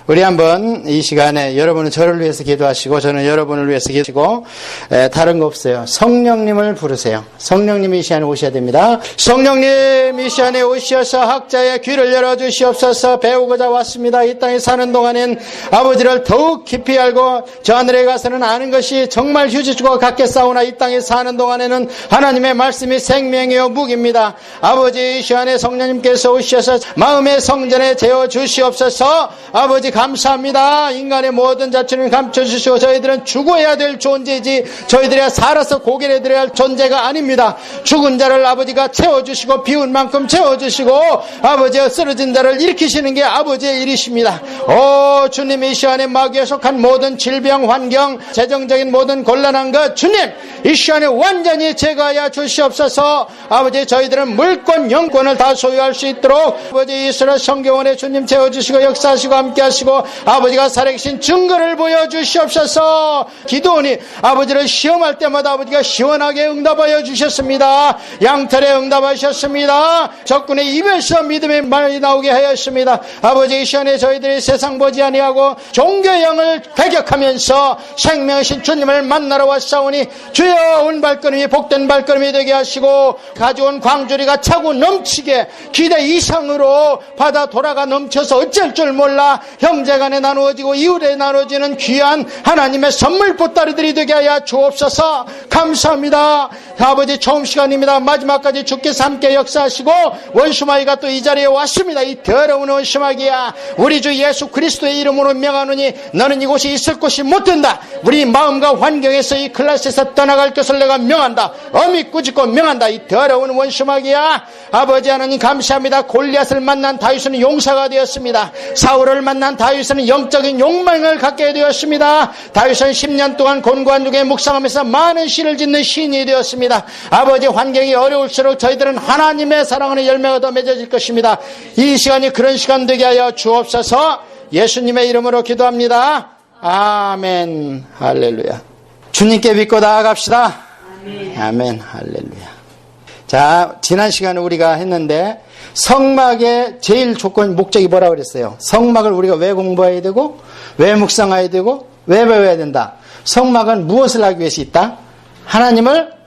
우리 한번 이 시간에 여러분은 저를 위해서 기도하시고 저는 여러분을 위해서 기도하시고 다른 거 없어요. 성령님을 부르세요. 성령님이 이 시간에 오셔야 됩니다. 성령님 이 시간에 오셔서 학자의 귀를 열어주시옵소서. 배우고자 왔습니다. 이 땅에 사는 동안엔 아버지를 더욱 깊이 알고 저 하늘에 가서는 아는 것이 정말 휴지주고 같겠사오나 이 땅에 사는 동안에는 하나님의 말씀이 생명이요 무기입니다. 아버지 이 시간에 성령님께서 오셔서 마음의 성전에 재워주시옵소서. 아버지 감사합니다. 인간의 모든 자취는 감춰주시고 저희들은 죽어야 될 존재이지 저희들이 살아서 고개를 들어야 할 존재가 아닙니다. 죽은 자를 아버지가 채워주시고 비운 만큼 채워주시고 아버지가 쓰러진 자를 일으키시는 게 아버지의 일이십니다. 오 주님 이 시간에 마귀에 속한 모든 질병 환경 재정적인 모든 곤란한 것 주님 이 시간에 완전히 제거하여 주시옵소서. 아버지 저희들은 물권 영권을 다 소유할 수 있도록 아버지 이스라엘 성경원에 주님 채워주시고 역사하시고 함께하시고 아버지가 살아계신 증거를 보여주시옵소서. 기도원이 아버지를 시험할 때마다 아버지가 시원하게 응답하여 주셨습니다. 양털에 응답하셨습니다. 적군의 입에서 믿음의 말이 나오게 하였습니다. 아버지 이 시간에 저희들이 세상 보지 아니하고 종교형을 배격하면서 생명이신 주님을 만나러 왔사오니 주여 온 발걸음이 복된 발걸음이 되게 하시고 가져온 광주리가 차고 넘치게 기대 이상으로 바다 돌아가 넘쳐서 어쩔 줄 몰라 형제간에 나누어지고 이웃에 나누어지는 귀한 하나님의 선물 보따리들이 되게 하여 주옵소서. 감사합니다. 아버지 처음 시간입니다. 마지막까지 주께서 함께 역사하시고 원수마귀가 또 이 자리에 왔습니다. 이 더러운 원수마귀야 우리 주 예수 그리스도의 이름으로 명하노니 너는 이곳에 있을 곳이 못된다. 우리 마음과 환경에서 이 클래스에서 떠나갈 것을 내가 명한다. 어미 꾸짖고 명한다. 이 더러운 원수마귀야. 아버지 하나님 감사합니다. 골리앗을 만난 다윗은 용사가 되었습니다. 사울을 만난 다윗은 영적인 욕망을 갖게 되었습니다. 다윗은 10년 동안 곤고한 중에 묵상하면서 많은 시를 짓는 시인이 되었습니다. 아버지 환경이 어려울수록 저희들은 하나님의 사랑하는 열매가 더 맺어질 것입니다. 이 시간이 그런 시간 되게 하여 주옵소서. 예수님의 이름으로 기도합니다. 아멘. 할렐루야. 주님께 믿고 나아갑시다. 아멘. 할렐루야. 자, 지난 시간에 우리가 했는데 성막의 제일 조건 목적이 뭐라고 그랬어요? 성막을 우리가 왜 공부해야 되고 왜 묵상해야 되고 왜 배워야 된다? 성막은 무엇을 하기 위해서 있다? 하나님을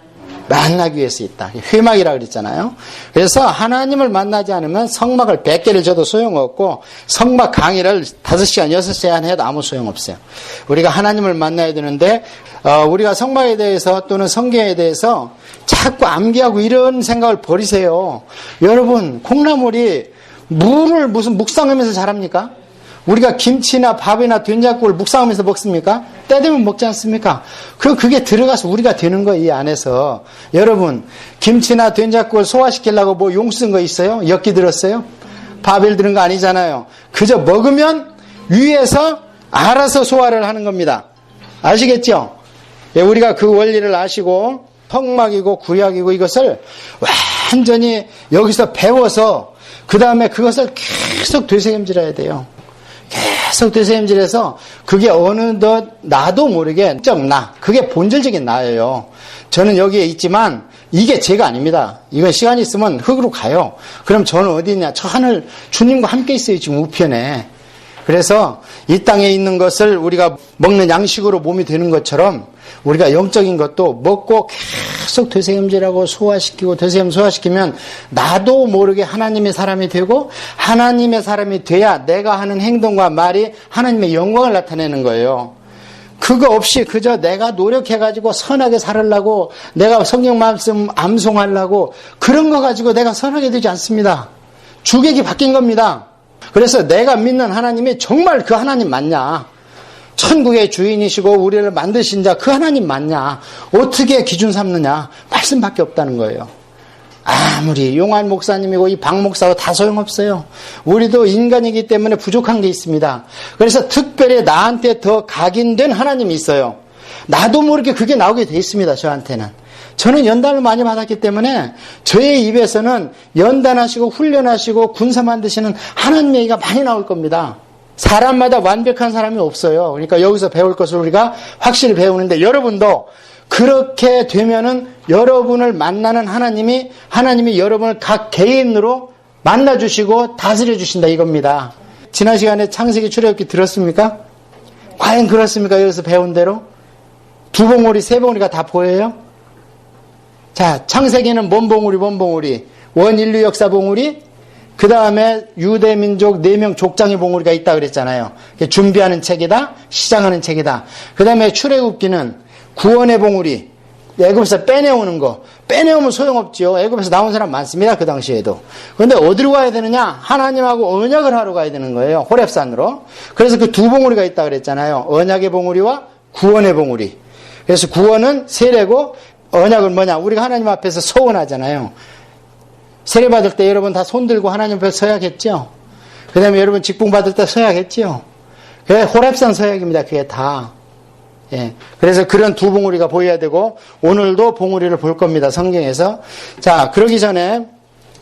만나기 위해서 있다. 회막이라고 그랬잖아요. 그래서 하나님을 만나지 않으면 성막을 100개를 줘도 소용없고 성막 강의를 5시간 6시간 해도 아무 소용없어요. 우리가 하나님을 만나야 되는데 우리가 성막에 대해서 또는 성경에 대해서 자꾸 암기하고 이런 생각을 버리세요. 여러분 콩나물이 물을 무슨 묵상하면서 자랍니까? 우리가 김치나 밥이나 된장국을 묵상하면서 먹습니까? 때 되면 먹지 않습니까? 그게 들어가서 우리가 되는 거예요, 이 안에서. 여러분, 김치나 된장국을 소화시키려고 뭐 용 쓴 거 있어요? 엿기 들었어요? 바벨 들은 거 아니잖아요. 그저 먹으면 위에서 알아서 소화를 하는 겁니다. 아시겠죠? 예, 우리가 그 원리를 아시고 성막이고 구약이고 이것을 완전히 여기서 배워서 그 다음에 그것을 계속 되새김질해야 돼요. 계속 되새김질해서 그게 어느덧 나도 모르게 그게 본질적인 나예요. 저는 여기에 있지만 이게 제가 아닙니다. 이건 시간이 있으면 흙으로 가요. 그럼 저는 어디 있냐? 저 하늘 주님과 함께 있어요. 지금 우편에. 그래서 이 땅에 있는 것을 우리가 먹는 양식으로 몸이 되는 것처럼 우리가 영적인 것도 먹고 계속 되새김질하고 소화시키고 소화시키면 나도 모르게 하나님의 사람이 되고 하나님의 사람이 돼야 내가 하는 행동과 말이 하나님의 영광을 나타내는 거예요. 그거 없이 그저 내가 노력해가지고 선하게 살으려고 내가 성경 말씀 암송하려고 그런 거 가지고 내가 선하게 되지 않습니다. 주객이 바뀐 겁니다. 그래서 내가 믿는 하나님이 정말 그 하나님 맞냐? 천국의 주인이시고 우리를 만드신 자 그 하나님 맞냐? 어떻게 기준 삼느냐? 말씀밖에 없다는 거예요. 아무리 용환 목사님이고 이 박 목사고 다 소용없어요. 우리도 인간이기 때문에 부족한 게 있습니다. 그래서 특별히 나한테 더 각인된 하나님이 있어요. 나도 모르게 그게 나오게 돼 있습니다. 저한테는. 저는 연단을 많이 받았기 때문에 저의 입에서는 연단하시고 훈련하시고 군사 만드시는 하나님 얘기가 많이 나올 겁니다. 사람마다 완벽한 사람이 없어요. 그러니까 여기서 배울 것을 우리가 확실히 배우는데 여러분도 그렇게 되면은 여러분을 만나는 하나님이 여러분을 각 개인으로 만나주시고 다스려 주신다 이겁니다. 지난 시간에 창세기 출애굽기 들었습니까? 과연 그렇습니까? 여기서 배운 대로? 두 봉우리, 세 봉우리가 다 보여요? 자, 창세기는 뭔 봉우리? 원인류 역사 봉우리, 그 다음에 유대민족 4명 족장의 봉우리가 있다 그랬잖아요. 준비하는 책이다, 시작하는 책이다. 그 다음에 출애굽기는 구원의 봉우리, 애굽에서 빼내오는 거. 빼내오면 소용없지요. 애굽에서 나온 사람 많습니다. 그 당시에도. 그런데 어디로 가야 되느냐? 하나님하고 언약을 하러 가야 되는 거예요. 호렙산으로. 그래서 그 두 봉우리가 있다 그랬잖아요. 언약의 봉우리와 구원의 봉우리. 그래서 구원은 세례고, 언약은 뭐냐? 우리가 하나님 앞에서 서원하잖아요. 세례 받을 때 여러분 다 손 들고 하나님 앞에 서야겠죠? 그 다음에 여러분 직분 받을 때 서야겠죠? 그게 호렙산 서약입니다. 그게 다. 예. 그래서 그런 두 봉우리가 보여야 되고, 오늘도 봉우리를 볼 겁니다. 성경에서. 자, 그러기 전에,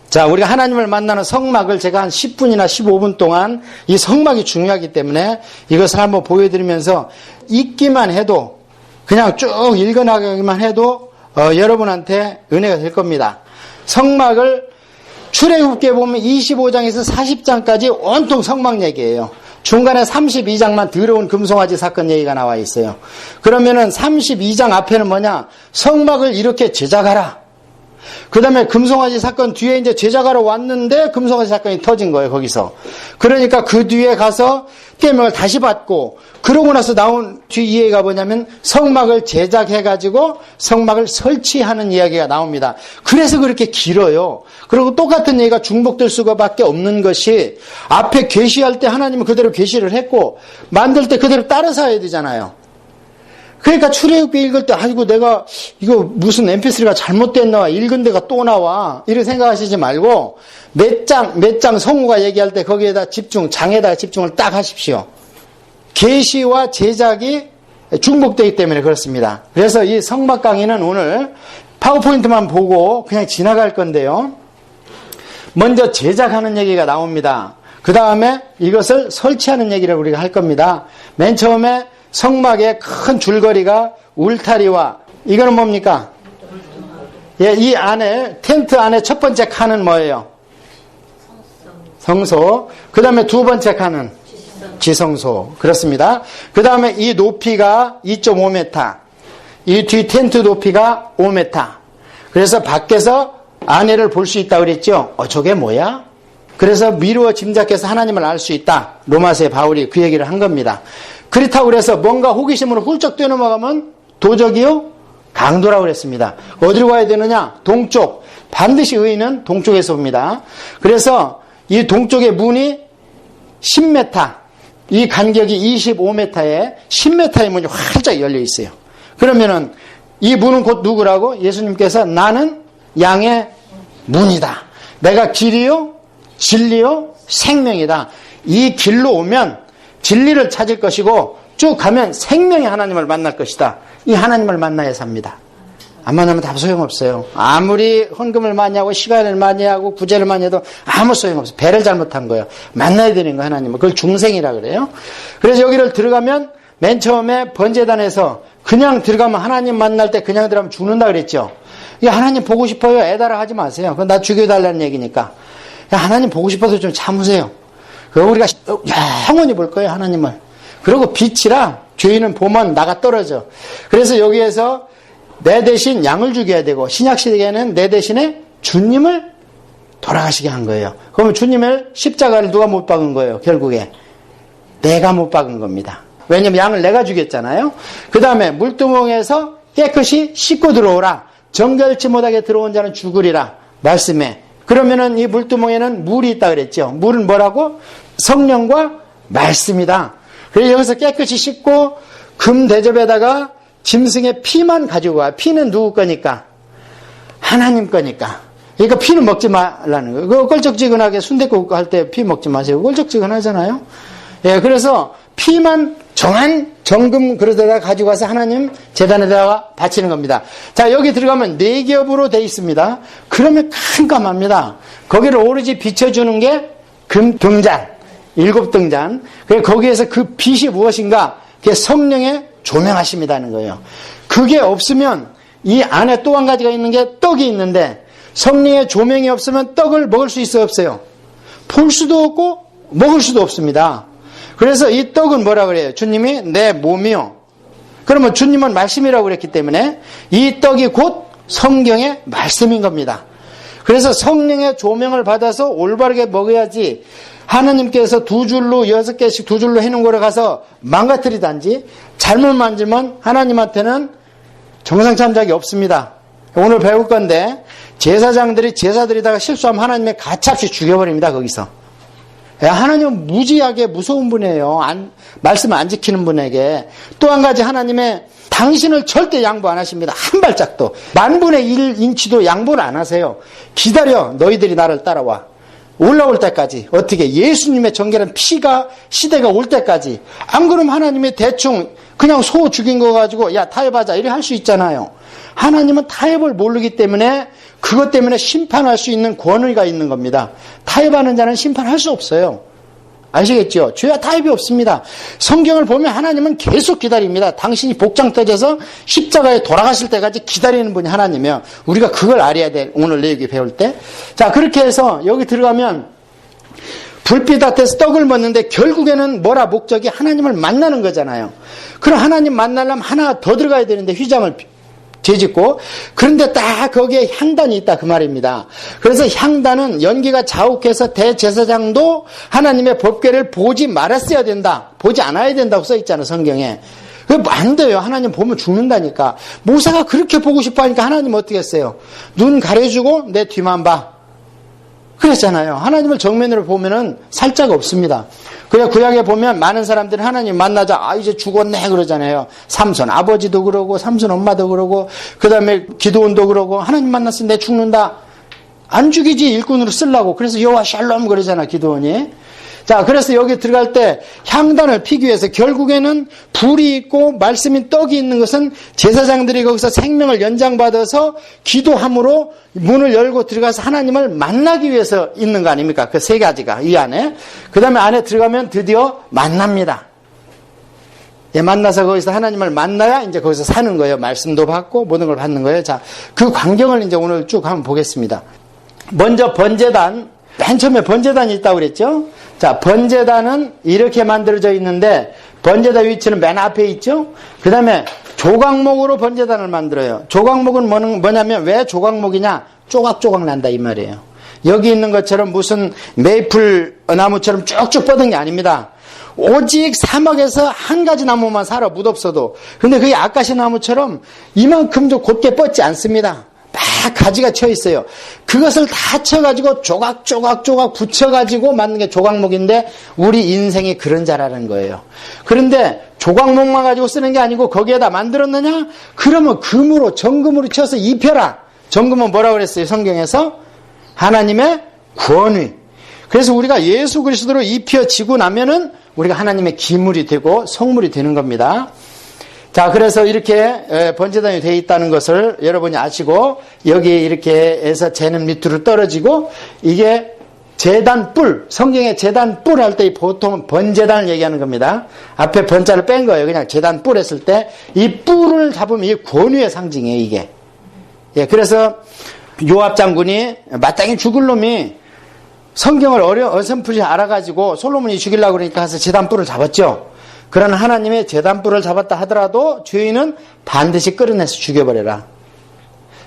자, 우리가 하나님을 만나는 성막을 제가 한 10분이나 15분 동안 이 성막이 중요하기 때문에 이것을 한번 보여드리면서 읽기만 해도, 그냥 쭉 읽어나가기만 해도, 여러분한테 은혜가 될 겁니다. 성막을 출애굽기에 보면 25장에서 40장까지 온통 성막 얘기예요. 중간에 32장만 더러운 금송아지 사건 얘기가 나와 있어요. 그러면은 32장 앞에는 뭐냐? 성막을 이렇게 제작하라. 그 다음에 금송아지 사건 뒤에 이제 제작하러 왔는데 금송아지 사건이 터진 거예요, 거기서. 그러니까 그 뒤에 가서 계명을 다시 받고, 그러고 나서 나온 뒤 이야기가 뭐냐면 성막을 제작해가지고 성막을 설치하는 이야기가 나옵니다. 그래서 그렇게 길어요. 그리고 똑같은 얘기가 중복될 수밖에 없는 것이, 앞에 계시할 때 하나님은 그대로 계시를 했고, 만들 때 그대로 따라서 해야 되잖아요. 그러니까 출애굽기 읽을 때 아이고 내가 이거 무슨 mp3가 잘못됐나, 읽은 데가 또 나와, 이렇게 생각하시지 말고 몇 장 성우가 얘기할 때 거기에다 장에다가 집중을 딱 하십시오. 계시와 제작이 중복되기 때문에 그렇습니다. 그래서 이 성막 강의는 오늘 파워포인트만 보고 그냥 지나갈 건데요. 먼저 제작하는 얘기가 나옵니다. 그 다음에 이것을 설치하는 얘기를 우리가 할 겁니다. 맨 처음에 성막의 큰 줄거리가 울타리와, 이거는 뭡니까? 예, 이 안에, 텐트 안에 첫 번째 칸은 뭐예요? 성소. 그 다음에 두 번째 칸은 지성소. 그렇습니다. 그 다음에 이 높이가 2.5m. 이 뒤 텐트 높이가 5m. 그래서 밖에서 안에를 볼 수 있다 그랬죠? 저게 뭐야? 그래서 미루어 짐작해서 하나님을 알 수 있다. 로마서의 바울이 그 얘기를 한 겁니다. 그렇다고 그래서 뭔가 호기심으로 훌쩍 뛰어넘어가면 도적이요? 강도라고 그랬습니다. 어디로 가야 되느냐? 동쪽. 반드시 의인은 동쪽에서 옵니다. 그래서 이 동쪽의 문이 10m, 이 간격이 25m에 10m의 문이 활짝 열려 있어요. 그러면은 이 문은 곧 누구라고? 예수님께서 나는 양의 문이다. 내가 길이요, 진리요, 생명이다. 이 길로 오면 진리를 찾을 것이고 쭉 가면 생명의 하나님을 만날 것이다. 이 하나님을 만나야 삽니다. 안 만나면 다 소용없어요. 아무리 헌금을 많이 하고 시간을 많이 하고 구제를 많이 해도 아무 소용없어요. 배를 잘못한 거예요. 만나야 되는 거 하나님은. 그걸 중생이라 그래요. 그래서 여기를 들어가면 맨 처음에 번제단에서 그냥 들어가면, 하나님 만날 때 그냥 들어가면 죽는다 그랬죠. 하나님 보고 싶어요. 애달아 하지 마세요. 그건 나 죽여달라는 얘기니까. 하나님 보고 싶어서 좀 참으세요. 우리가 영원히 볼 거예요, 하나님을. 그리고 빛이라 죄인은 보면 나가 떨어져. 그래서 여기에서 내 대신 양을 죽여야 되고, 신약시대에는 내 대신에 주님을 돌아가시게 한 거예요. 그러면 주님을 십자가를 누가 못 박은 거예요, 결국에? 내가 못 박은 겁니다. 왜냐면 양을 내가 죽였잖아요. 그 다음에 물두멍에서 깨끗이 씻고 들어오라. 정결치 못하게 들어온 자는 죽으리라. 말씀에. 그러면은 이 물두멍에는 물이 있다 그랬죠. 물은 뭐라고? 성령과 말씀이다. 그래서 여기서 깨끗이 씻고 금 대접에다가 짐승의 피만 가지고 와. 피는 누구 거니까? 하나님 거니까. 그러니까 피는 먹지 말라는 거예요. 그거 껄쩍지근하게 순댓국 할 때 피 먹지 마세요. 껄쩍지근하잖아요. 예, 그래서 피만 정한 정금 그릇에다가 가지고 와서 하나님 제단에다가 바치는 겁니다. 자, 여기 들어가면 4겹으로 돼 있습니다. 그러면 깜깜합니다. 거기를 오로지 비춰주는 게 금등잔, 7등잔. 거기에서 그 빛이 무엇인가? 그게 성령의 조명하심이라는 거예요. 그게 없으면 이 안에 또 한 가지가 있는 게 떡이 있는데, 성령의 조명이 없으면 떡을 먹을 수 있어요, 없어요? 볼 수도 없고 먹을 수도 없습니다. 그래서 이 떡은 뭐라 그래요? 주님이 내 몸이요. 그러면 주님은 말씀이라고 그랬기 때문에 이 떡이 곧 성경의 말씀인 겁니다. 그래서 성령의 조명을 받아서 올바르게 먹어야지 하나님께서 2줄로 6개씩 2줄로 해놓은 거를 가서 망가뜨리든지 잘못 만지면 하나님한테는 정상참작이 없습니다. 오늘 배울 건데 제사장들이 제사 드리다가 실수하면 하나님의 가차없이 죽여버립니다. 거기서. 하나님은 무지하게 무서운 분이에요. 말씀을 안 지키는 분에게. 또 한 가지 하나님의 당신을 절대 양보 안 하십니다. 한 발짝도. 1/1000인치도 양보를 안 하세요. 기다려. 너희들이 나를 따라와. 올라올 때까지. 어떻게? 예수님의 정결한 피가 시대가 올 때까지. 안 그러면 하나님이 대충 그냥 소 죽인 거 가지고 야 타협하자 이렇게 할 수 있잖아요. 하나님은 타협을 모르기 때문에 그것 때문에 심판할 수 있는 권위가 있는 겁니다. 타협하는 자는 심판할 수 없어요. 아시겠죠? 죄와 타협이 없습니다. 성경을 보면 하나님은 계속 기다립니다. 당신이 복장 터져서 십자가에 돌아가실 때까지 기다리는 분이 하나님이에요. 우리가 그걸 알아야 돼. 오늘 내 얘기 배울 때. 자, 그렇게 해서 여기 들어가면 불빛 앞에서 떡을 먹는데 결국에는 뭐라 목적이 하나님을 만나는 거잖아요. 그럼 하나님 만나려면 하나 더 들어가야 되는데 휘장을 재짓고 그런데 딱 거기에 향단이 있다 그 말입니다. 그래서 향단은 연기가 자욱해서 대제사장도 하나님의 법궤를 보지 말았어야 된다. 보지 않아야 된다고 써 있잖아요 성경에. 안 돼요. 하나님 보면 죽는다니까. 모세가 그렇게 보고 싶어 하니까 하나님 어떻게 했어요? 눈 가려주고 내 뒤만 봐. 그랬잖아요. 하나님을 정면으로 보면은 살짝 없습니다. 그래 구약에 보면 많은 사람들이 하나님 만나자 이제 죽었네 그러잖아요. 삼손 아버지도 그러고 삼손 엄마도 그러고 그 다음에 기드온도 그러고 하나님 만났으면 내 죽는다. 안 죽이지 일꾼으로 쓰려고. 그래서 여호와 샬롬 그러잖아 기드온이. 자 그래서 여기 들어갈 때 향단을 피기 위해서 결국에는 불이 있고 말씀인 떡이 있는 것은 제사장들이 거기서 생명을 연장받아서 기도함으로 문을 열고 들어가서 하나님을 만나기 위해서 있는 거 아닙니까? 그 세 가지가 이 안에. 그 다음에 안에 들어가면 드디어 만납니다. 예, 만나서 거기서 하나님을 만나야 이제 거기서 사는 거예요. 말씀도 받고 모든 걸 받는 거예요. 자, 그 광경을 이제 오늘 쭉 한번 보겠습니다. 먼저 번제단, 맨 처음에 번제단이 있다고 그랬죠? 자, 번제단은 이렇게 만들어져 있는데 번제단 위치는 맨 앞에 있죠? 그 다음에 조각목으로 번제단을 만들어요. 조각목은 뭐냐면 왜 조각목이냐? 조각조각 난다 이 말이에요. 여기 있는 것처럼 무슨 메이플 나무처럼 쭉쭉 뻗은 게 아닙니다. 오직 사막에서 한 가지 나무만 살아 무덥어도. 근데 그게 아카시 나무처럼 이만큼도 곧게 뻗지 않습니다. 막 가지가 쳐 있어요. 그것을 다 쳐가지고 조각조각 붙여가지고 만든 게 조각목인데 우리 인생이 그런 자라는 거예요. 그런데 조각목만 가지고 쓰는 게 아니고 거기에다 만들었느냐? 그러면 금으로 정금으로 쳐서 입혀라. 정금은 뭐라고 그랬어요? 성경에서 하나님의 권위. 그래서 우리가 예수 그리스도로 입혀지고 나면은 우리가 하나님의 기물이 되고 성물이 되는 겁니다. 자, 그래서 이렇게 번제단이 되어 있다는 것을 여러분이 아시고 여기 이렇게 해서 재는 밑으로 떨어지고 이게 제단 뿔, 성경에 제단 뿔 할 때 보통 번제단을 얘기하는 겁니다. 앞에 번자를 뺀 거예요. 그냥 제단 뿔 했을 때 이 뿔을 잡으면 이게 권위의 상징이에요, 이게. 예, 그래서 요압 장군이 마땅히 죽을 놈이 성경을 어렴풋이 알아가지고 솔로몬이 죽이려고 그러니까 가서 제단 뿔을 잡았죠. 그러나 하나님의 제단뿔을 잡았다 하더라도 죄인은 반드시 끌어내서 죽여버려라.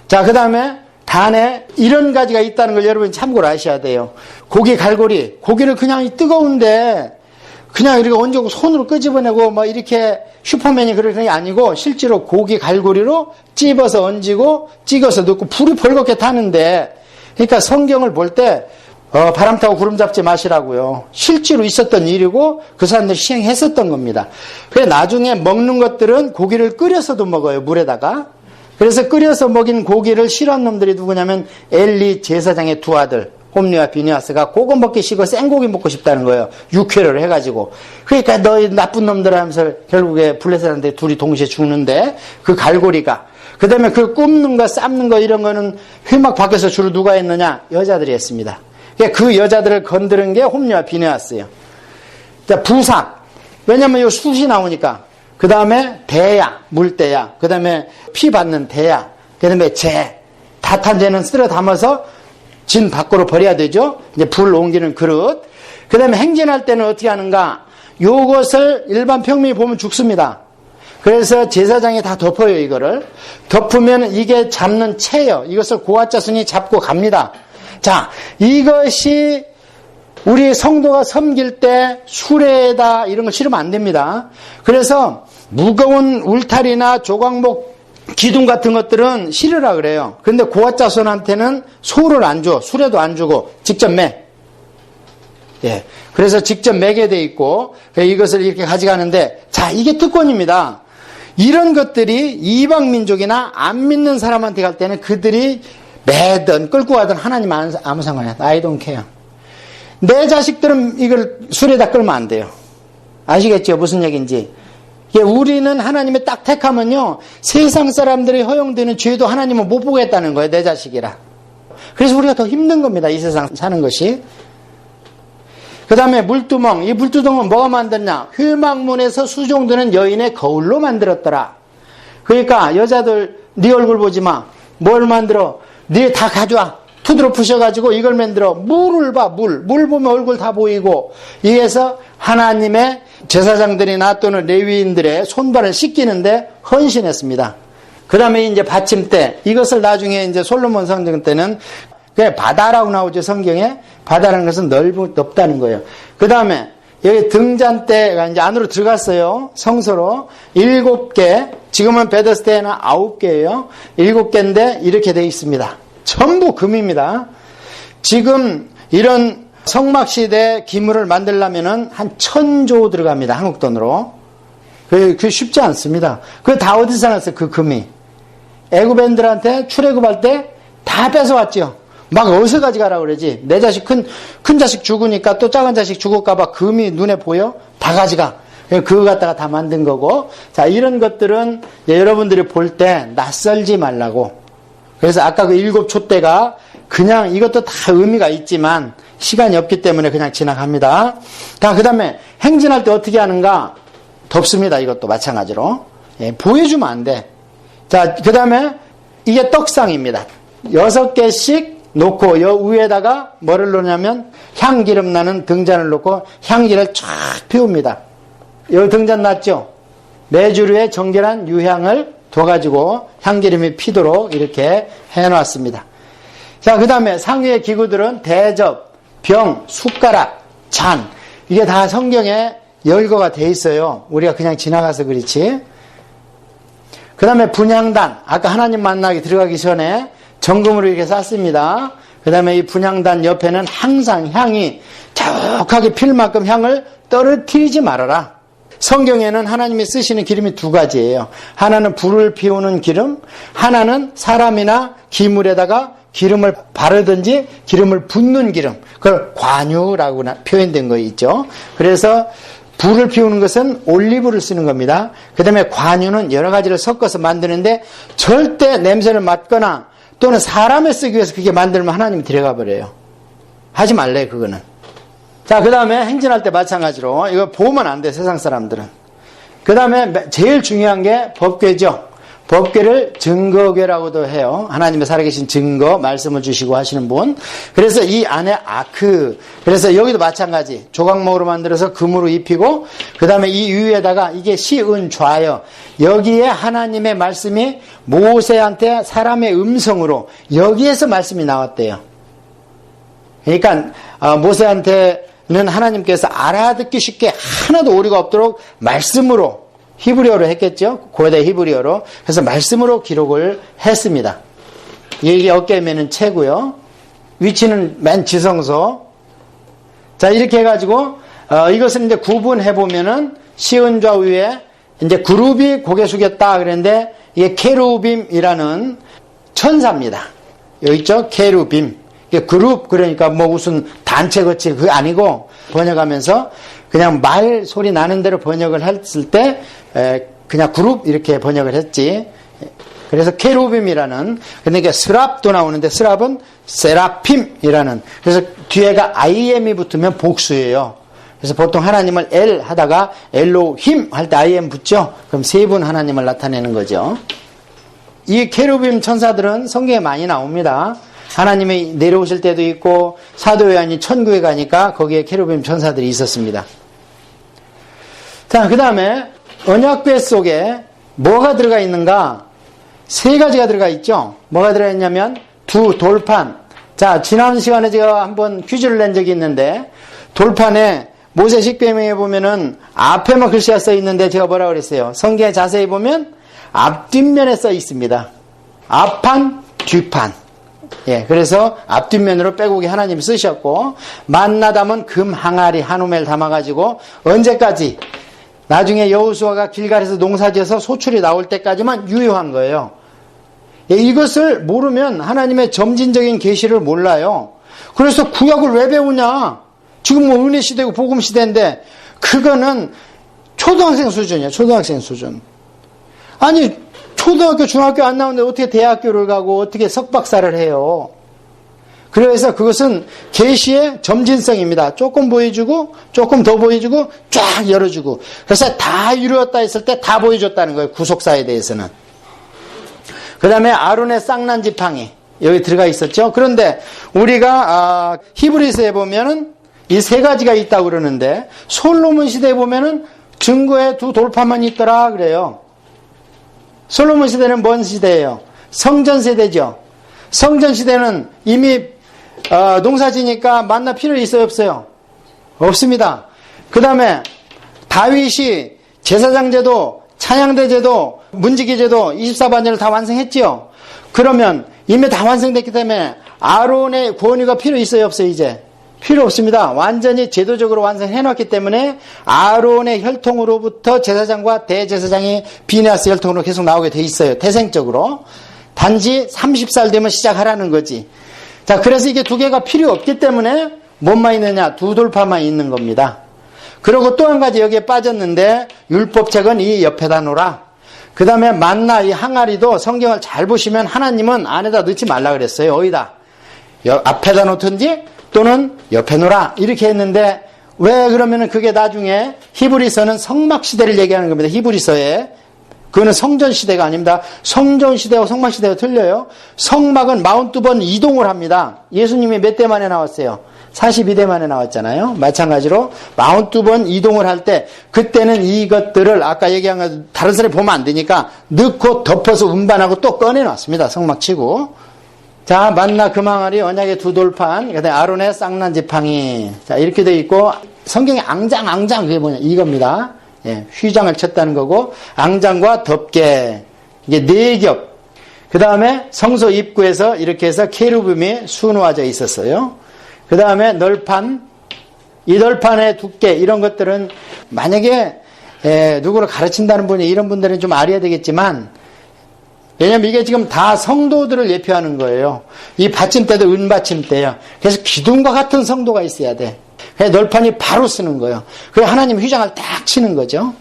자, 그 다음에 단에 이런 가지가 있다는 걸 여러분이 참고로 아셔야 돼요. 고기 갈고리, 고기를 그냥 뜨거운데 그냥 이렇게 얹고 손으로 끄집어내고 뭐 이렇게 슈퍼맨이 그러는 게 아니고 실제로 고기 갈고리로 찝어서 얹고 찍어서 넣고 불이 벌겋게 타는데, 그러니까 성경을 볼 때 바람 타고 구름 잡지 마시라고요. 실제로 있었던 일이고 그 사람들이 시행했었던 겁니다. 그래서 나중에 먹는 것들은 고기를 끓여서도 먹어요, 물에다가. 그래서 끓여서 먹인 고기를 싫어하는 놈들이 누구냐면 엘리 제사장의 두 아들 홈리와 비니아스가 그거 먹기 싫고 생고기 먹고 싶다는 거예요. 육회를 해가지고. 그러니까 너희 나쁜 놈들 하면서 결국에 블레셋한테 둘이 동시에 죽는데 그 갈고리가. 그 다음에 그 굽는 거 삶는 거 이런 거는 회막 밖에서 주로 누가 했느냐? 여자들이 했습니다. 그 여자들을 건드린 게 홈리와 비느하스예요. 자, 부상. 왜냐면 요 숯이 나오니까. 그 다음에 대야, 물대야. 그 다음에 피 받는 대야. 그 다음에 재. 다탄재는 쓸어 담아서 진 밖으로 버려야 되죠. 이제 불 옮기는 그릇. 그 다음에 행진할 때는 어떻게 하는가? 요것을 일반 평민이 보면 죽습니다. 그래서 제사장이 다 덮어요, 이거를. 덮으면 이게 잡는 채요. 이것을 고아자손이 잡고 갑니다. 자, 이것이 우리 성도가 섬길 때 수레에다 이런 거 실으면 안 됩니다. 그래서 무거운 울타리나 조각목 기둥 같은 것들은 실으라 그래요. 그런데 고아자손한테는 소를 안 줘. 수레도 안 주고 직접 매. 예. 그래서 직접 매게 돼 있고 이것을 이렇게 가져가는데, 자, 이게 특권입니다. 이런 것들이 이방 민족이나 안 믿는 사람한테 갈 때는 그들이 매든 끌고 가든 하나님 아무 상관이야. I don't care. 내 자식들은 이걸 수레다 끌면 안 돼요. 아시겠죠? 무슨 얘기인지. 우리는 하나님의 딱 택하면요, 세상 사람들이 허용되는 죄도 하나님은 못 보겠다는 거예요. 내 자식이라. 그래서 우리가 더 힘든 겁니다. 이 세상 사는 것이. 그 다음에 물두멍. 이 물두멍은 뭐가 만들냐? 회막문에서 수종드는 여인의 거울로 만들었더라. 그러니까 여자들 네 얼굴 보지 마. 뭘 만들어? 네 다 가져와. 투드로 부셔가지고 이걸 만들어. 물을 봐. 물 보면 얼굴 다 보이고. 이에서 하나님의 제사장들이나 또는 레위인들의 손발을 씻기는데 헌신했습니다. 그 다음에 이제 받침대. 이것을 나중에 이제 솔로몬 성전 때는 그게 바다라고 나오죠, 성경에. 바다라는 것은 넓다는 거예요. 그 다음에 여기 등잔대가 이제 안으로 들어갔어요. 성소로. 7개. 지금은 베데스다에는 9개예요. 7개인데 이렇게 되어 있습니다. 전부 금입니다. 지금 이런 성막시대 기물을 만들려면은 한 1000조 들어갑니다. 한국 돈으로. 그게 쉽지 않습니다. 그게 다 어디서 났어요? 그 금이. 애굽인들한테 출애굽할 때 다 뺏어왔죠. 막 어디서 가져가라고 그러지. 내 자식 큰 자식 죽으니까 또 작은 자식 죽을까봐 금이 눈에 보여? 다 가져가. 그거 갖다가 다 만든 거고. 자, 이런 것들은 여러분들이 볼 때 낯설지 말라고. 그래서 아까 그 7촛대가 그냥 이것도 다 의미가 있지만 시간이 없기 때문에 그냥 지나갑니다. 자, 그 다음에 행진할 때 어떻게 하는가? 덥습니다. 이것도 마찬가지로. 예, 보여주면 안 돼. 자, 그 다음에 이게 떡상입니다. 6개씩 놓고 여 위에다가 뭐를 놓냐면 향기름 나는 등잔을 놓고 향기를 쫙 피웁니다. 여기 등잔 놨죠? 매주류의 정결한 유향을 둬가지고 향기름이 피도록 이렇게 해놨습니다. 자, 그 다음에 상위의 기구들은 대접, 병, 숟가락, 잔. 이게 다 성경에 열거가 돼 있어요. 우리가 그냥 지나가서 그렇지. 그 다음에 분향단. 아까 하나님 만나기 들어가기 전에 정금으로 이렇게 쌌습니다. 그 다음에 이 분향단 옆에는 항상 향이 촉하게 필 만큼 향을 떨어뜨리지 말아라. 성경에는 하나님이 쓰시는 기름이 2가지예요. 하나는 불을 피우는 기름, 하나는 사람이나 기물에다가 기름을 바르든지 기름을 붓는 기름. 그걸 관유라고 표현된 거 있죠. 그래서 불을 피우는 것은 올리브를 쓰는 겁니다. 그 다음에 관유는 여러 가지를 섞어서 만드는데 절대 냄새를 맡거나 또는 사람을 쓰기 위해서 그렇게 만들면 하나님이 들어가 버려요. 하지 말래요, 그거는. 자, 그 다음에 행진할 때 마찬가지로 이거 보면 안 돼, 세상 사람들은. 그 다음에 제일 중요한 게 법궤죠. 법궤를 증거궤라고도 해요. 하나님의 살아계신 증거 말씀을 주시고 하시는 분. 그래서 이 안에 아크. 그래서 여기도 마찬가지. 조각목으로 만들어서 금으로 입히고 그 다음에 이 위에다가 이게 시은좌예요. 여기에 하나님의 말씀이 모세한테 사람의 음성으로 여기에서 말씀이 나왔대요. 그러니까 모세한테는 하나님께서 알아듣기 쉽게 하나도 오류가 없도록 말씀으로 히브리어로 했겠죠. 고대 히브리어로. 그래서 말씀으로 기록을 했습니다. 이게 어깨면은 채고요. 위치는 맨 지성소. 자, 이렇게 해가지고 이것을 이제 구분해 보면은 시은좌 위에 이제 그룹이 고개 숙였다 그랬는데 이게 케루빔이라는 천사입니다. 여기 있죠? 케루빔. 그룹, 그러니까 뭐 무슨 단체 거치 그게 아니고 번역하면서 그냥 말 소리 나는 대로 번역을 했을 때 그냥 그룹 이렇게 번역을 했지. 그래서 케루빔이라는, 근데 이게 스랍도 나오는데 스랍은 세라핌이라는, 그래서 뒤에가 IM이 붙으면 복수예요. 그래서 보통 하나님을 엘 하다가 엘로힘 할 때 IM 붙죠. 그럼 3분 하나님을 나타내는 거죠. 이 케루빔 천사들은 성경에 많이 나옵니다. 하나님이 내려오실 때도 있고 사도 요한이 천국에 가니까 거기에 케루빔 천사들이 있었습니다. 자, 그 다음에 언약궤 속에 뭐가 들어가 있는가? 세 가지가 들어가 있죠. 뭐가 들어가 있냐면 두 돌판. 자, 지난 시간에 제가 한번 퀴즈를 낸 적이 있는데 돌판에 모세십계명에 보면은 앞에만 글씨가 써 있는데 제가 뭐라 그랬어요? 성경에 자세히 보면 앞뒷면에 써 있습니다. 앞판, 뒷판. 예, 그래서 앞뒷면으로 빼곡히 하나님이 쓰셨고, 만나 담은 금 항아리 한 우멜 담아가지고 언제까지? 나중에 여호수아가 길갈에서 농사지어서 소출이 나올 때까지만 유효한 거예요. 예, 이것을 모르면 하나님의 점진적인 계시를 몰라요. 그래서 구약을 왜 배우냐? 지금 뭐 은혜 시대고 복음 시대인데 그거는 초등학생 수준이에요. 초등학생 수준. 아니 초등학교 중학교 안 나오는데 어떻게 대학교를 가고 어떻게 석박사를 해요. 그래서 그것은 계시의 점진성입니다. 조금 보여주고 조금 더 보여주고 쫙 열어주고 그래서 다 이루었다 했을 때 다 보여줬다는 거예요. 구속사에 대해서는. 그 다음에 아론의 쌍난 지팡이 여기 들어가 있었죠. 그런데 우리가 히브리서에 보면은 이 세 가지가 있다고 그러는데 솔로몬 시대에 보면은 증거에 두 돌판만 있더라 그래요. 솔로몬 시대는 뭔 시대예요? 성전 세대죠. 성전 시대는 이미 농사지니까 만나 필요 있어요 없어요? 없습니다. 그 다음에 다윗이 제사장 제도, 찬양대 제도, 문지기 제도 24반절을 다 완성했지요. 그러면 이미 다 완성됐기 때문에 아론의 권위가 필요 있어요 없어요 이제? 필요 없습니다. 완전히 제도적으로 완성해놨기 때문에 아론의 혈통으로부터 제사장과 대제사장이 비느하스 혈통으로 계속 나오게 돼 있어요. 태생적으로. 단지 30살 되면 시작하라는 거지. 자, 그래서 이게 두 개가 필요 없기 때문에 뭐만 있느냐? 두 돌파만 있는 겁니다. 그리고 또 한 가지 여기에 빠졌는데 율법책은 이 옆에다 놓으라. 그 다음에 만나 이 항아리도 성경을 잘 보시면 하나님은 안에다 넣지 말라 그랬어요. 어디다? 앞에다 놓든지 또는 옆에 놓으라 이렇게 했는데 왜 그러면은 그게 나중에 히브리서는 성막시대를 얘기하는 겁니다. 히브리서에 그거는 성전시대가 아닙니다. 성전시대와 성막시대가 틀려요. 성막은 42번 이동을 합니다. 예수님이 몇 대 만에 나왔어요? 42대 만에 나왔잖아요. 마찬가지로 42번 이동을 할 때 그때는 이것들을 아까 얘기한 거 다른 사람이 보면 안 되니까 넣고 덮어서 운반하고 또 꺼내놨습니다. 성막치고. 자, 만나 금항아리 언약의 두 돌판, 그 다음에 아론의 쌍난 지팡이. 자, 이렇게 되어 있고, 성경에 앙장, 그게 뭐냐, 이겁니다. 예, 휘장을 쳤다는 거고, 앙장과 덮개. 이게 4겹. 그 다음에 성소 입구에서 이렇게 해서 케루빔이 수놓아져 있었어요. 그 다음에 널판, 이 널판의 두께, 이런 것들은 만약에, 누구를 가르친다는 분이 이런 분들은 좀 알아야 되겠지만, 왜냐면 이게 지금 다 성도들을 예표하는 거예요. 이 받침대도 은받침대예요. 그래서 기둥과 같은 성도가 있어야 돼. 그래서 널판이 바로 쓰는 거예요. 그래서 하나님 휘장을 딱 치는 거죠.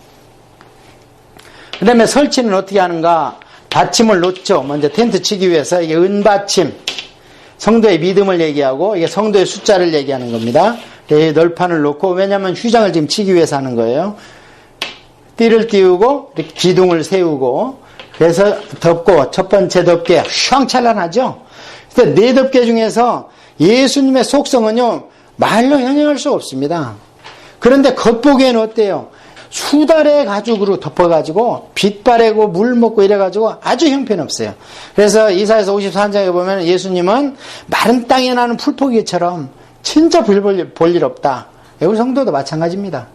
그 다음에 설치는 어떻게 하는가? 받침을 놓죠. 먼저 텐트 치기 위해서 이게 은받침. 성도의 믿음을 얘기하고 이게 성도의 숫자를 얘기하는 겁니다. 이 널판을 놓고 왜냐하면 휘장을 지금 치기 위해서 하는 거예요. 띠를 띄우고 이렇게 기둥을 세우고 그래서 덮고 첫 번째 덮개 휘황찬란하죠. 그래서 4덮개 중에서 예수님의 속성은요 말로 형용할 수 없습니다. 그런데 겉보기에는 어때요? 수달의 가죽으로 덮어가지고 빛 바래고 물 먹고 이래가지고 아주 형편없어요. 그래서 이사야서 54장에 보면 예수님은 마른 땅에 나는 풀포기처럼 진짜 볼 일 없다. 우리 성도도 마찬가지입니다.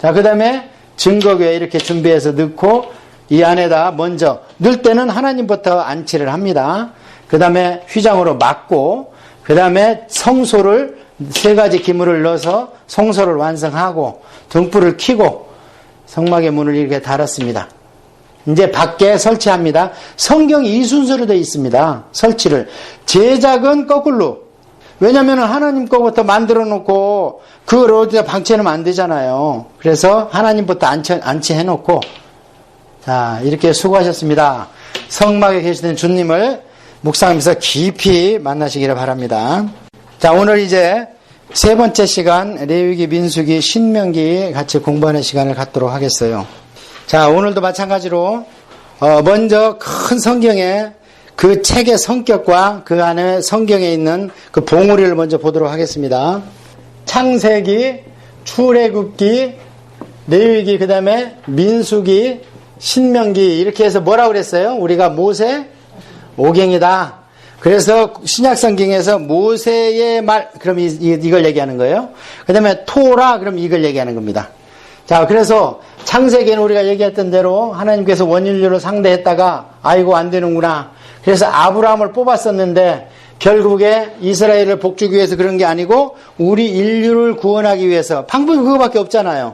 자, 그 다음에 증거교회 이렇게 준비해서 넣고 이 안에다 먼저 넣을 때는 하나님부터 안치를 합니다. 그 다음에 휘장으로 막고 그 다음에 성소를 3가지 기물을 넣어서 성소를 완성하고 등불을 켜고 성막의 문을 이렇게 달았습니다. 이제 밖에 설치합니다. 성경이 이 순서로 되어 있습니다. 설치를. 제작은 거꾸로. 왜냐하면 하나님 거부터 만들어 놓고 그걸 어디다 방치해놓으면 안 되잖아요. 그래서 하나님부터 안치해 놓고 자, 이렇게 수고하셨습니다. 성막에 계시는 주님을 묵상하면서 깊이 만나시기를 바랍니다. 자, 오늘 이제 3번째 시간 레위기, 민수기, 신명기 같이 공부하는 시간을 갖도록 하겠어요. 자, 오늘도 마찬가지로 먼저 큰 성경에 그 책의 성격과 그 안에 성경에 있는 그 봉우리를 먼저 보도록 하겠습니다. 창세기, 출애굽기, 레위기, 그 다음에 민수기, 신명기 이렇게 해서 뭐라고 그랬어요? 우리가 모세 오경이다. 그래서 신약성경에서 모세의 말, 그럼 이걸 얘기하는 거예요. 그 다음에 토라, 그럼 이걸 얘기하는 겁니다. 자, 그래서 창세기는 우리가 얘기했던 대로 하나님께서 원인류를 상대했다가 아이고 안 되는구나. 그래서 아브라함을 뽑았었는데 결국에 이스라엘을 복주기 위해서 그런 게 아니고 우리 인류를 구원하기 위해서 방법이 그거밖에 없잖아요.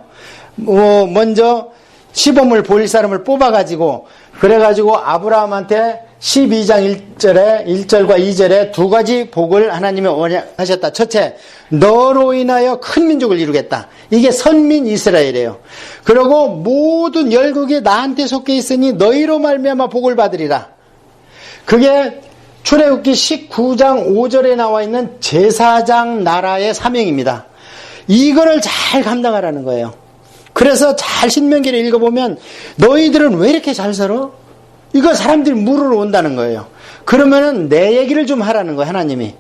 먼저 시범을 보일 사람을 뽑아가지고 그래가지고 아브라함한테 12장 1절과 2절에 두 가지 복을 하나님이 원하셨다. 첫째, 너로 인하여 큰 민족을 이루겠다. 이게 선민 이스라엘이에요. 그리고 모든 열국이 나한테 속해 있으니 너희로 말미암아 복을 받으리라. 그게 출애굽기 19장 5절에 나와 있는 제사장 나라의 사명입니다. 이거를 잘 감당하라는 거예요. 그래서 잘 신명기를 읽어보면 너희들은 왜 이렇게 잘 살아? 이거 사람들이 물으러 온다는 거예요. 그러면은 내 얘기를 좀 하라는 거예요, 하나님이.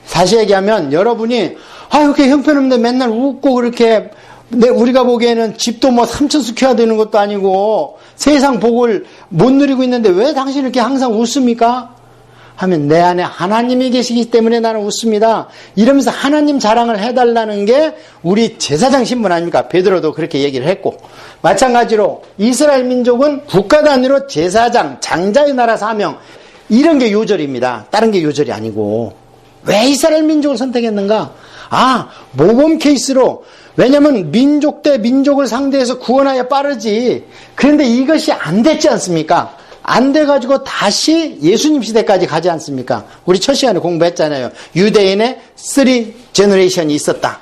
다시 얘기하면 여러분이 이렇게 형편없는데 맨날 웃고 그렇게 우리가 보기에는 집도 뭐 3천수 켜야 되는 것도 아니고 세상 복을 못 누리고 있는데 왜 당신 이렇게 항상 웃습니까? 하면 내 안에 하나님이 계시기 때문에 나는 웃습니다. 이러면서 하나님 자랑을 해달라는 게 우리 제사장 신분 아닙니까? 베드로도 그렇게 얘기를 했고 마찬가지로 이스라엘 민족은 국가 단위로 제사장, 장자의 나라 사명 이런 게 요절입니다. 다른 게 요절이 아니고 왜 이스라엘 민족을 선택했는가? 모범 케이스로 왜냐하면 민족 대 민족을 상대해서 구원하여 빠르지. 그런데 이것이 안 됐지 않습니까? 안 돼가지고 다시 예수님 시대까지 가지 않습니까? 우리 첫 시간에 공부했잖아요. 유대인의 3 제너레이션이 있었다.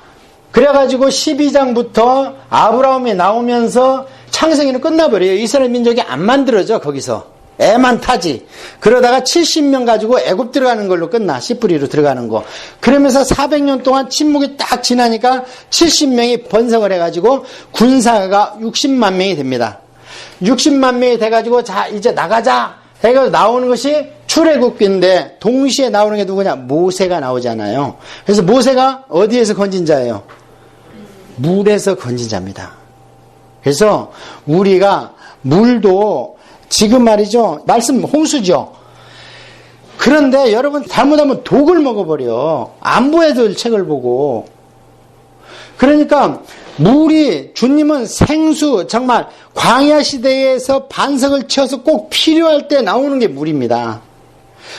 그래가지고 12장부터 아브라함이 나오면서 창세기는 끝나버려요. 이스라엘 민족이 안 만들어져 거기서. 애만 타지. 그러다가 70명 가지고 애굽 들어가는 걸로 끝나. 씨뿌리로 들어가는 거. 그러면서 400년 동안 침묵이 딱 지나니까 70명이 번성을 해가지고 군사가 60만 명이 됩니다. 60만 명이 돼가지고 자 이제 나가자 해가지고 나오는 것이 출애굽기인데 동시에 나오는 게 누구냐? 모세가 나오잖아요. 그래서 모세가 어디에서 건진 자예요? 물에서 건진 자입니다. 그래서 우리가 물도 지금 말이죠. 말씀 홍수죠. 그런데 여러분 잘못하면 독을 먹어버려. 안보해줄 책을 보고. 그러니까 물이 주님은 생수 정말 광야 시대에서 반석을 치어서 꼭 필요할 때 나오는 게 물입니다.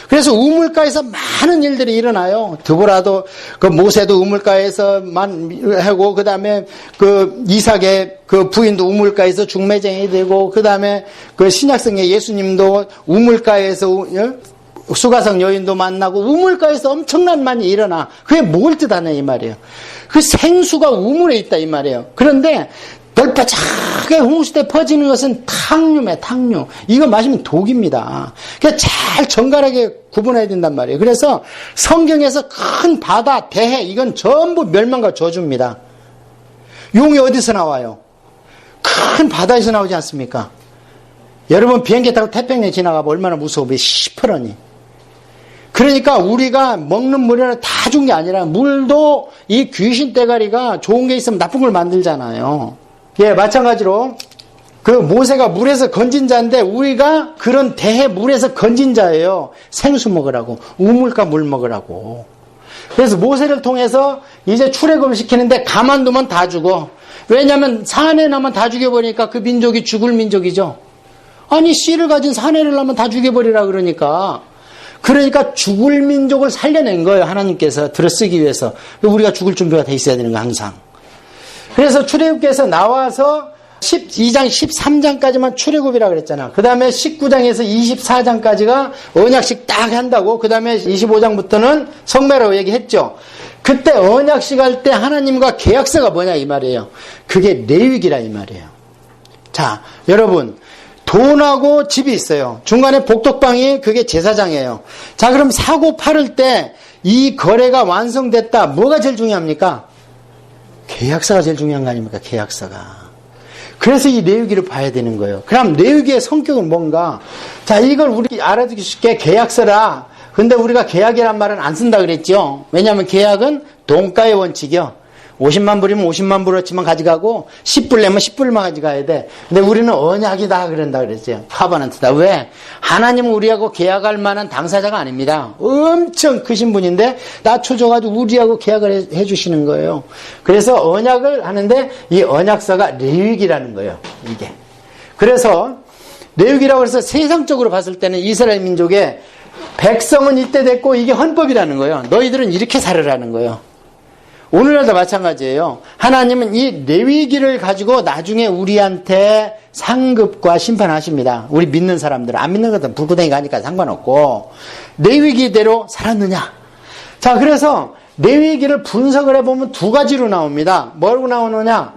그래서 우물가에서 많은 일들이 일어나요. 드보라도 그 모세도 우물가에서만 하고 그다음에 그 이삭의 그 부인도 우물가에서 중매쟁이 되고 그다음에 그 신약성의 예수님도 우물가에서 수가성 여인도 만나고 우물가에서 엄청난 많이 일어나. 그게 뭘 뜻하냐 이 말이에요. 그 생수가 우물에 있다 이 말이에요. 그런데 넓혀작게 홍수 때 퍼지는 것은 탕류매 탕류. 이거 마시면 독입니다. 그러니까 잘 정갈하게 구분해야 된단 말이에요. 그래서 성경에서 큰 바다, 대해 이건 전부 멸망과 저주입니다. 용이 어디서 나와요? 큰 바다에서 나오지 않습니까? 여러분 비행기 타고 태평양 지나가면 얼마나 무서워. 시퍼러니. 그러니까 우리가 먹는 물에는 다 좋은 게 아니라 물도 이 귀신 떼가리가 좋은 게 있으면 나쁜 걸 만들잖아요. 예, 마찬가지로 그 모세가 물에서 건진 자인데 우리가 그런 대해 물에서 건진 자예요. 생수 먹으라고, 우물가 물 먹으라고. 그래서 모세를 통해서 이제 출애굽을 시키는데 가만두면 다 죽어. 왜냐하면 사내 나면 다 죽여버리니까 그 민족이 죽을 민족이죠. 아니 씨를 가진 사내를 나면 다 죽여버리라 그러니까 죽을 민족을 살려낸 거예요. 하나님께서 들어쓰기 위해서. 우리가 죽을 준비가 돼 있어야 되는 거 항상. 그래서 출애굽기에서 나와서 12장 13장까지만 출애굽이라고 그랬잖아. 그 다음에 19장에서 24장까지가 언약식 딱 한다고. 그 다음에 25장부터는 성매라고 얘기했죠. 그때 언약식 할 때 하나님과 계약서가 뭐냐 이 말이에요. 그게 레위기라 이 말이에요. 자, 여러분 돈하고 집이 있어요. 중간에 복덕방이 그게 제사장이에요. 자, 그럼 사고 팔을 때 이 거래가 완성됐다. 뭐가 제일 중요합니까? 계약서가 제일 중요한 거 아닙니까? 계약서가. 그래서 이 레위기를 봐야 되는 거예요. 그럼 레위기의 성격은 뭔가? 자, 이걸 우리 알아두기 쉽게 계약서라. 근데 우리가 계약이란 말은 안 쓴다 그랬죠. 왜냐하면 계약은 동가의 원칙이요. 50만 불이면 50만 불어치만 가져가고 10불 내면 10불만 가져가야 돼. 근데 우리는 언약이다 그런다 그랬어요. 카바넌트다. 왜? 하나님은 우리하고 계약할 만한 당사자가 아닙니다. 엄청 크신 분인데 낮춰줘가지고 우리하고 계약을 해주시는 거예요. 그래서 언약을 하는데 이 언약서가 레위기라는 거예요. 이게. 그래서 레위기라고 해서 세상적으로 봤을 때는 이스라엘 민족의 백성은 이때 됐고 이게 헌법이라는 거예요. 너희들은 이렇게 살으라는 거예요. 오늘날도 마찬가지예요. 하나님은 이 레위기를 가지고 나중에 우리한테 상급과 심판하십니다. 우리 믿는 사람들은. 안 믿는 것들은 불구덩이 가니까 상관없고 레위기대로 살았느냐. 자, 그래서 레위기를 분석을 해보면 두 가지로 나옵니다. 뭐라고 나오느냐.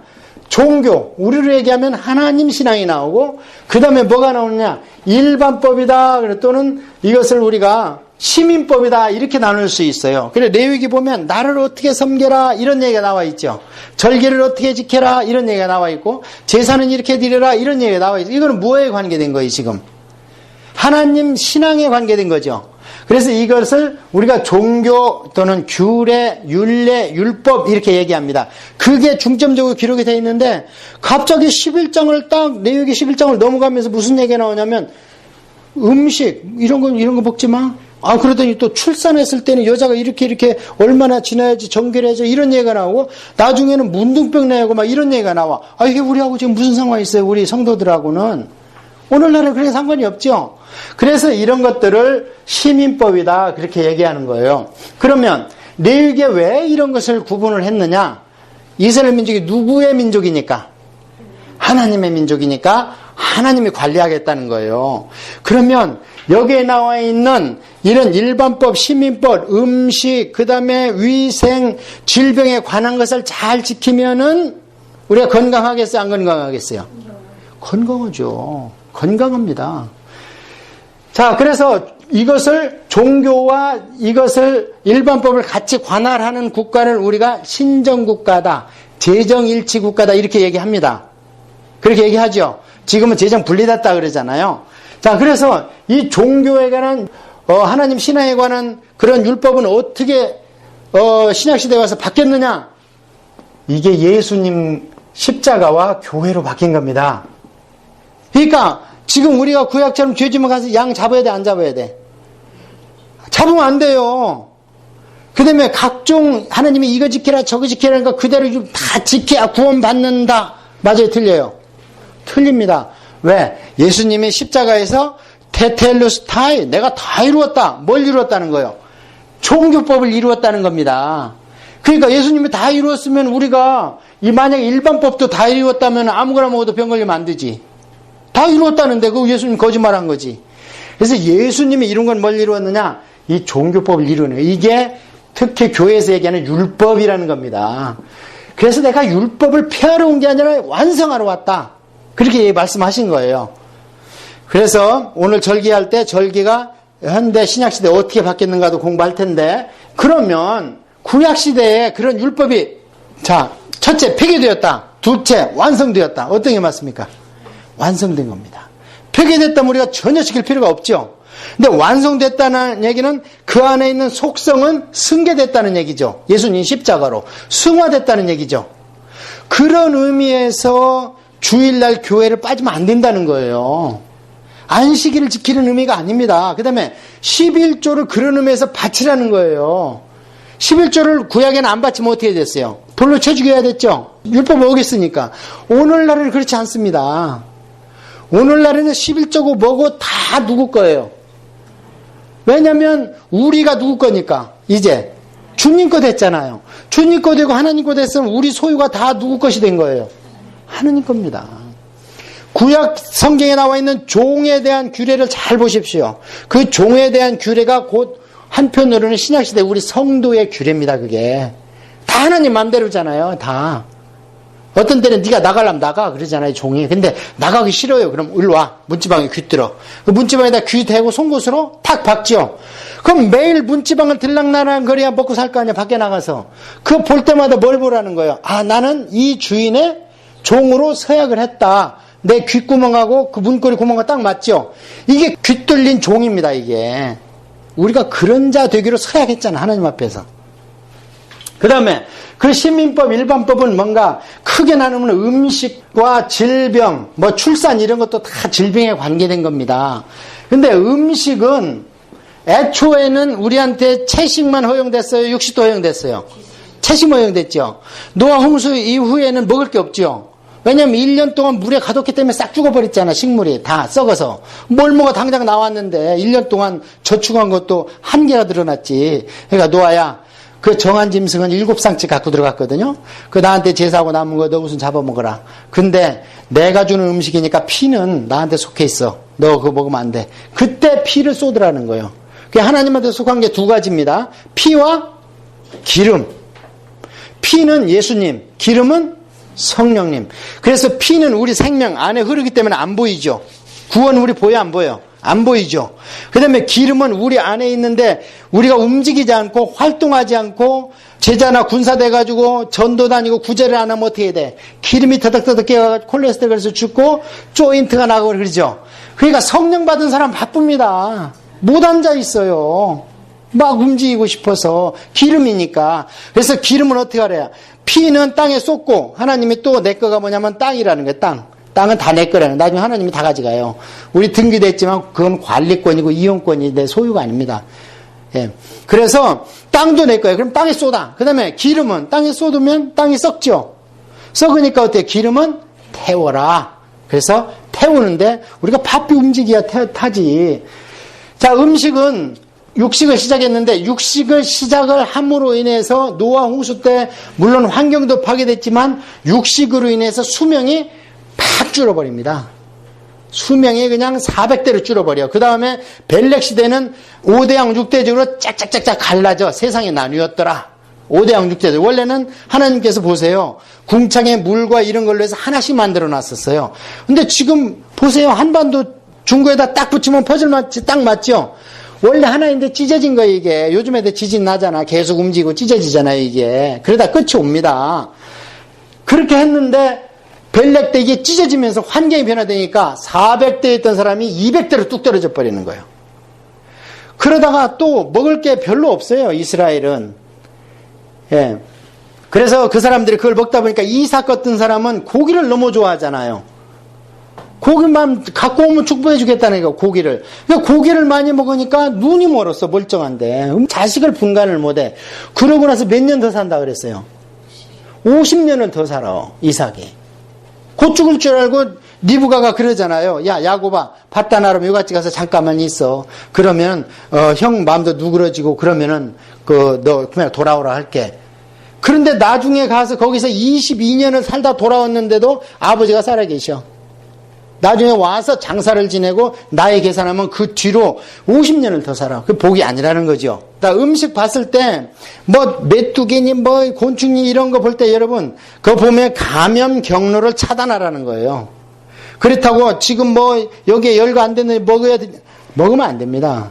종교, 우리로 얘기하면 하나님 신앙이 나오고 그 다음에 뭐가 나오느냐. 일반법이다 또는 이것을 우리가 시민법이다 이렇게 나눌 수 있어요. 그래 레위기 보면 나를 어떻게 섬겨라 이런 얘기가 나와 있죠. 절기를 어떻게 지켜라 이런 얘기가 나와 있고 제사는 이렇게 드려라 이런 얘기가 나와 있죠. 이거는 뭐에 관계된 거예요 지금? 하나님 신앙에 관계된 거죠. 그래서 이것을 우리가 종교 또는 규례, 율례, 율법 이렇게 얘기합니다. 그게 중점적으로 기록이 되어 있는데 갑자기 11장을 딱 레위기 11장을 넘어가면서 무슨 얘기가 나오냐면 음식 이런 거 먹지 마. 아, 그러더니 또 출산했을 때는 여자가 이렇게 얼마나 지나야지 정결해져 이런 얘기가 나오고 나중에는 문둥병 내고 막 이런 얘기가 나와. 아, 이게 우리하고 지금 무슨 상관이 있어요? 우리 성도들하고는. 오늘날은 그렇게 상관이 없죠. 그래서 이런 것들을 시민법이다 그렇게 얘기하는 거예요. 그러면 레위기에 왜 이런 것을 구분을 했느냐? 이스라엘 민족이 누구의 민족이니까? 하나님의 민족이니까 하나님이 관리하겠다는 거예요. 그러면 여기에 나와 있는 이런 일반법, 시민법, 음식, 그 다음에 위생, 질병에 관한 것을 잘 지키면은 우리가 건강하겠어요? 안 건강하겠어요? 건강하죠. 건강합니다. 자, 그래서 이것을 종교와 이것을 일반법을 같이 관할하는 국가를 우리가 신정국가다, 재정일치국가다 이렇게 얘기합니다. 그렇게 얘기하죠. 지금은 재정 분리됐다 그러잖아요. 자, 그래서 이 종교에 관한 하나님 신앙에 관한 그런 율법은 어떻게 신약시대에 와서 바뀌었느냐? 이게 예수님 십자가와 교회로 바뀐 겁니다. 그러니까 지금 우리가 구약처럼 죄지면 가서 양 잡아야 돼, 안 잡아야 돼? 잡으면 안 돼요. 그 다음에 각종 하나님이 이거 지키라 저거 지키라니까 그대로 다 지켜야 구원받는다. 맞아요, 틀려요? 틀립니다. 왜? 예수님이 십자가에서 테텔루스타이, 내가 다 이루었다. 뭘 이루었다는 거예요? 종교법을 이루었다는 겁니다. 그러니까 예수님이 다 이루었으면 우리가 만약에 일반법도 다 이루었다면 아무거나 먹어도 병 걸리면 안 되지. 다 이루었다는데 그거 예수님 거짓말한 거지. 그래서 예수님이 이룬 건 뭘 이루었느냐? 이 종교법을 이루는 거예요. 이게 특히 교회에서 얘기하는 율법이라는 겁니다. 그래서 내가 율법을 폐하러 온 게 아니라 완성하러 왔다. 그렇게 말씀하신 거예요. 그래서 오늘 절기할 때 절기가 현대 신약시대에 어떻게 바뀌었는가도 공부할 텐데 그러면 구약시대에 그런 율법이 자 첫째 폐기되었다. 둘째 완성되었다. 어떤 게 맞습니까? 완성된 겁니다. 폐기됐다면 우리가 전혀 지킬 필요가 없죠. 근데 완성됐다는 얘기는 그 안에 있는 속성은 승계됐다는 얘기죠. 예수님 십자가로 승화됐다는 얘기죠. 그런 의미에서 주일날 교회를 빠지면 안 된다는 거예요. 안식일을 지키는 의미가 아닙니다. 그 다음에 11조를 그런 의미에서 바치라는 거예요. 11조를 구약에는 안 바치면 어떻게 됐어요? 돌로 쳐 죽여야 됐죠? 율법 어겼으니까. 오늘날은 그렇지 않습니다. 오늘날에는 11조고 뭐고 다 누구 거예요. 왜냐면 우리가 누구 거니까 이제 주님 거 됐잖아요. 주님 거 되고 하나님 거 됐으면 우리 소유가 다 누구 것이 된 거예요. 하나님 겁니다. 구약 성경에 나와 있는 종에 대한 규례를 잘 보십시오. 그 종에 대한 규례가 곧 한편으로는 신약시대 우리 성도의 규례입니다. 그게 다 하나님 맘대로잖아요. 다. 어떤 때는 네가 나가려면 나가 그러잖아요. 종이. 근데 나가기 싫어요. 그럼 일로 와. 문지방에 귀 들어. 그 문지방에다 귀 대고 송곳으로 탁 박죠. 그럼 매일 문지방을 들락날락 거리야 먹고 살 거 아니야. 밖에 나가서. 그거 볼 때마다 뭘 보라는 거예요. 아, 나는 이 주인의 종으로 서약을 했다. 내 귓구멍하고 그 문고리 구멍과 딱 맞죠? 이게 귀 뚫린 종입니다, 이게. 우리가 그런 자 되기로 서약했잖아, 하나님 앞에서. 그 다음에 그 시민법, 일반법은 뭔가 크게 나누면 음식과 질병, 뭐 출산 이런 것도 다 질병에 관계된 겁니다. 근데 음식은 애초에는 우리한테 채식만 허용됐어요? 육식도 허용됐어요? 채식만 허용됐죠? 노아 홍수 이후에는 먹을 게 없죠? 왜냐면 1년 동안 물에 가뒀기 때문에 싹 죽어버렸잖아, 식물이. 다 썩어서. 뭘 먹어 당장 나왔는데 1년 동안 저축한 것도 한계가 드러났지. 그러니까 노아야, 그 정한 짐승은 7쌍씩 갖고 들어갔거든요. 그 나한테 제사하고 남은 거 너 우선 잡아먹어라. 근데 내가 주는 음식이니까 피는 나한테 속해 있어. 너 그거 먹으면 안 돼. 그때 피를 쏟으라는 거예요. 그게 하나님한테 속한 게 두 가지입니다. 피와 기름. 피는 예수님, 기름은 성령님. 그래서 피는 우리 생명 안에 흐르기 때문에 안 보이죠. 구원 우리 보여 안 보여? 안 보이죠. 그 다음에 기름은 우리 안에 있는데 우리가 움직이지 않고 활동하지 않고 제자나 군사 돼가지고 전도 다니고 구제를 안 하면 어떻게 돼? 기름이 터덕터덕 깨어가지고 콜레스테롤에서 죽고 조인트가 나고 그러죠. 그러니까 성령 받은 사람 바쁩니다. 못 앉아 있어요. 막 움직이고 싶어서. 기름이니까. 그래서 기름은 어떻게 하래요? 피는 땅에 쏟고 하나님이 또 내 거가 뭐냐면 땅이라는 거예요. 땅. 땅은 다 내 거라는 거예요. 나중에 하나님이 다 가져가요. 우리 등기됐지만 그건 관리권이고 이용권이 내 소유가 아닙니다. 예. 그래서 땅도 내 거예요. 그럼 땅에 쏟아. 그 다음에 기름은 땅에 쏟으면 땅이 썩죠. 썩으니까 어때요? 기름은 태워라. 그래서 태우는데 우리가 바삐 움직여야 타지. 자, 음식은 육식을 시작했는데 육식을 시작을 함으로 인해서 노아 홍수 때 물론 환경도 파괴됐지만 육식으로 인해서 수명이 팍 줄어버립니다. 수명이 그냥 400대로 줄어버려. 그 다음에 벨렉 시대는 5대양 6대적으로 짝짝짝짝 갈라져 세상에 나뉘었더라. 5대양 6대적. 원래는 하나님께서 보세요. 궁창에 물과 이런 걸로 해서 하나씩 만들어 놨었어요. 근데 지금 보세요. 한반도 중구에다 딱 붙이면 퍼즐만 딱 맞죠? 원래 하나인데 찢어진 거예요, 이게. 요즘 애들 지진 나잖아. 계속 움직이고 찢어지잖아요, 이게. 그러다 끝이 옵니다. 그렇게 했는데, 벨렉 때 이게 찢어지면서 환경이 변화되니까 400대 있던 사람이 200대로 뚝 떨어져 버리는 거예요. 그러다가 또 먹을 게 별로 없어요, 이스라엘은. 예. 그래서 그 사람들이 그걸 먹다 보니까 이삭 같은 사람은 고기를 너무 좋아하잖아요. 고기만 갖고 오면 축복해 주겠다는 거, 고기를. 그러니까 고기를 많이 먹으니까 눈이 멀었어, 멀쩡한데. 자식을 분간을 못해. 그러고 나서 몇 년 더 산다 그랬어요. 50년을 더 살아, 이삭이. 곧 죽을 줄 알고 리브가가 그러잖아요. 야, 야곱아, 바다나름 요같이 가서 잠깐만 있어. 그러면 형 마음도 누그러지고 그러면은 너 그냥 돌아오라 할게. 그런데 나중에 가서 거기서 22년을 살다 돌아왔는데도 아버지가 살아계셔. 나중에 와서 장사를 지내고 나이 계산하면 그 뒤로 50년을 더 살아. 그 복이 아니라는 거죠. 음식 봤을 때 뭐 메뚜기니 뭐 곤충이 이런 거 볼 때 여러분 그거 보면 감염 경로를 차단하라는 거예요. 그렇다고 지금 뭐 여기에 열거 안 되는데 먹으면 안 됩니다.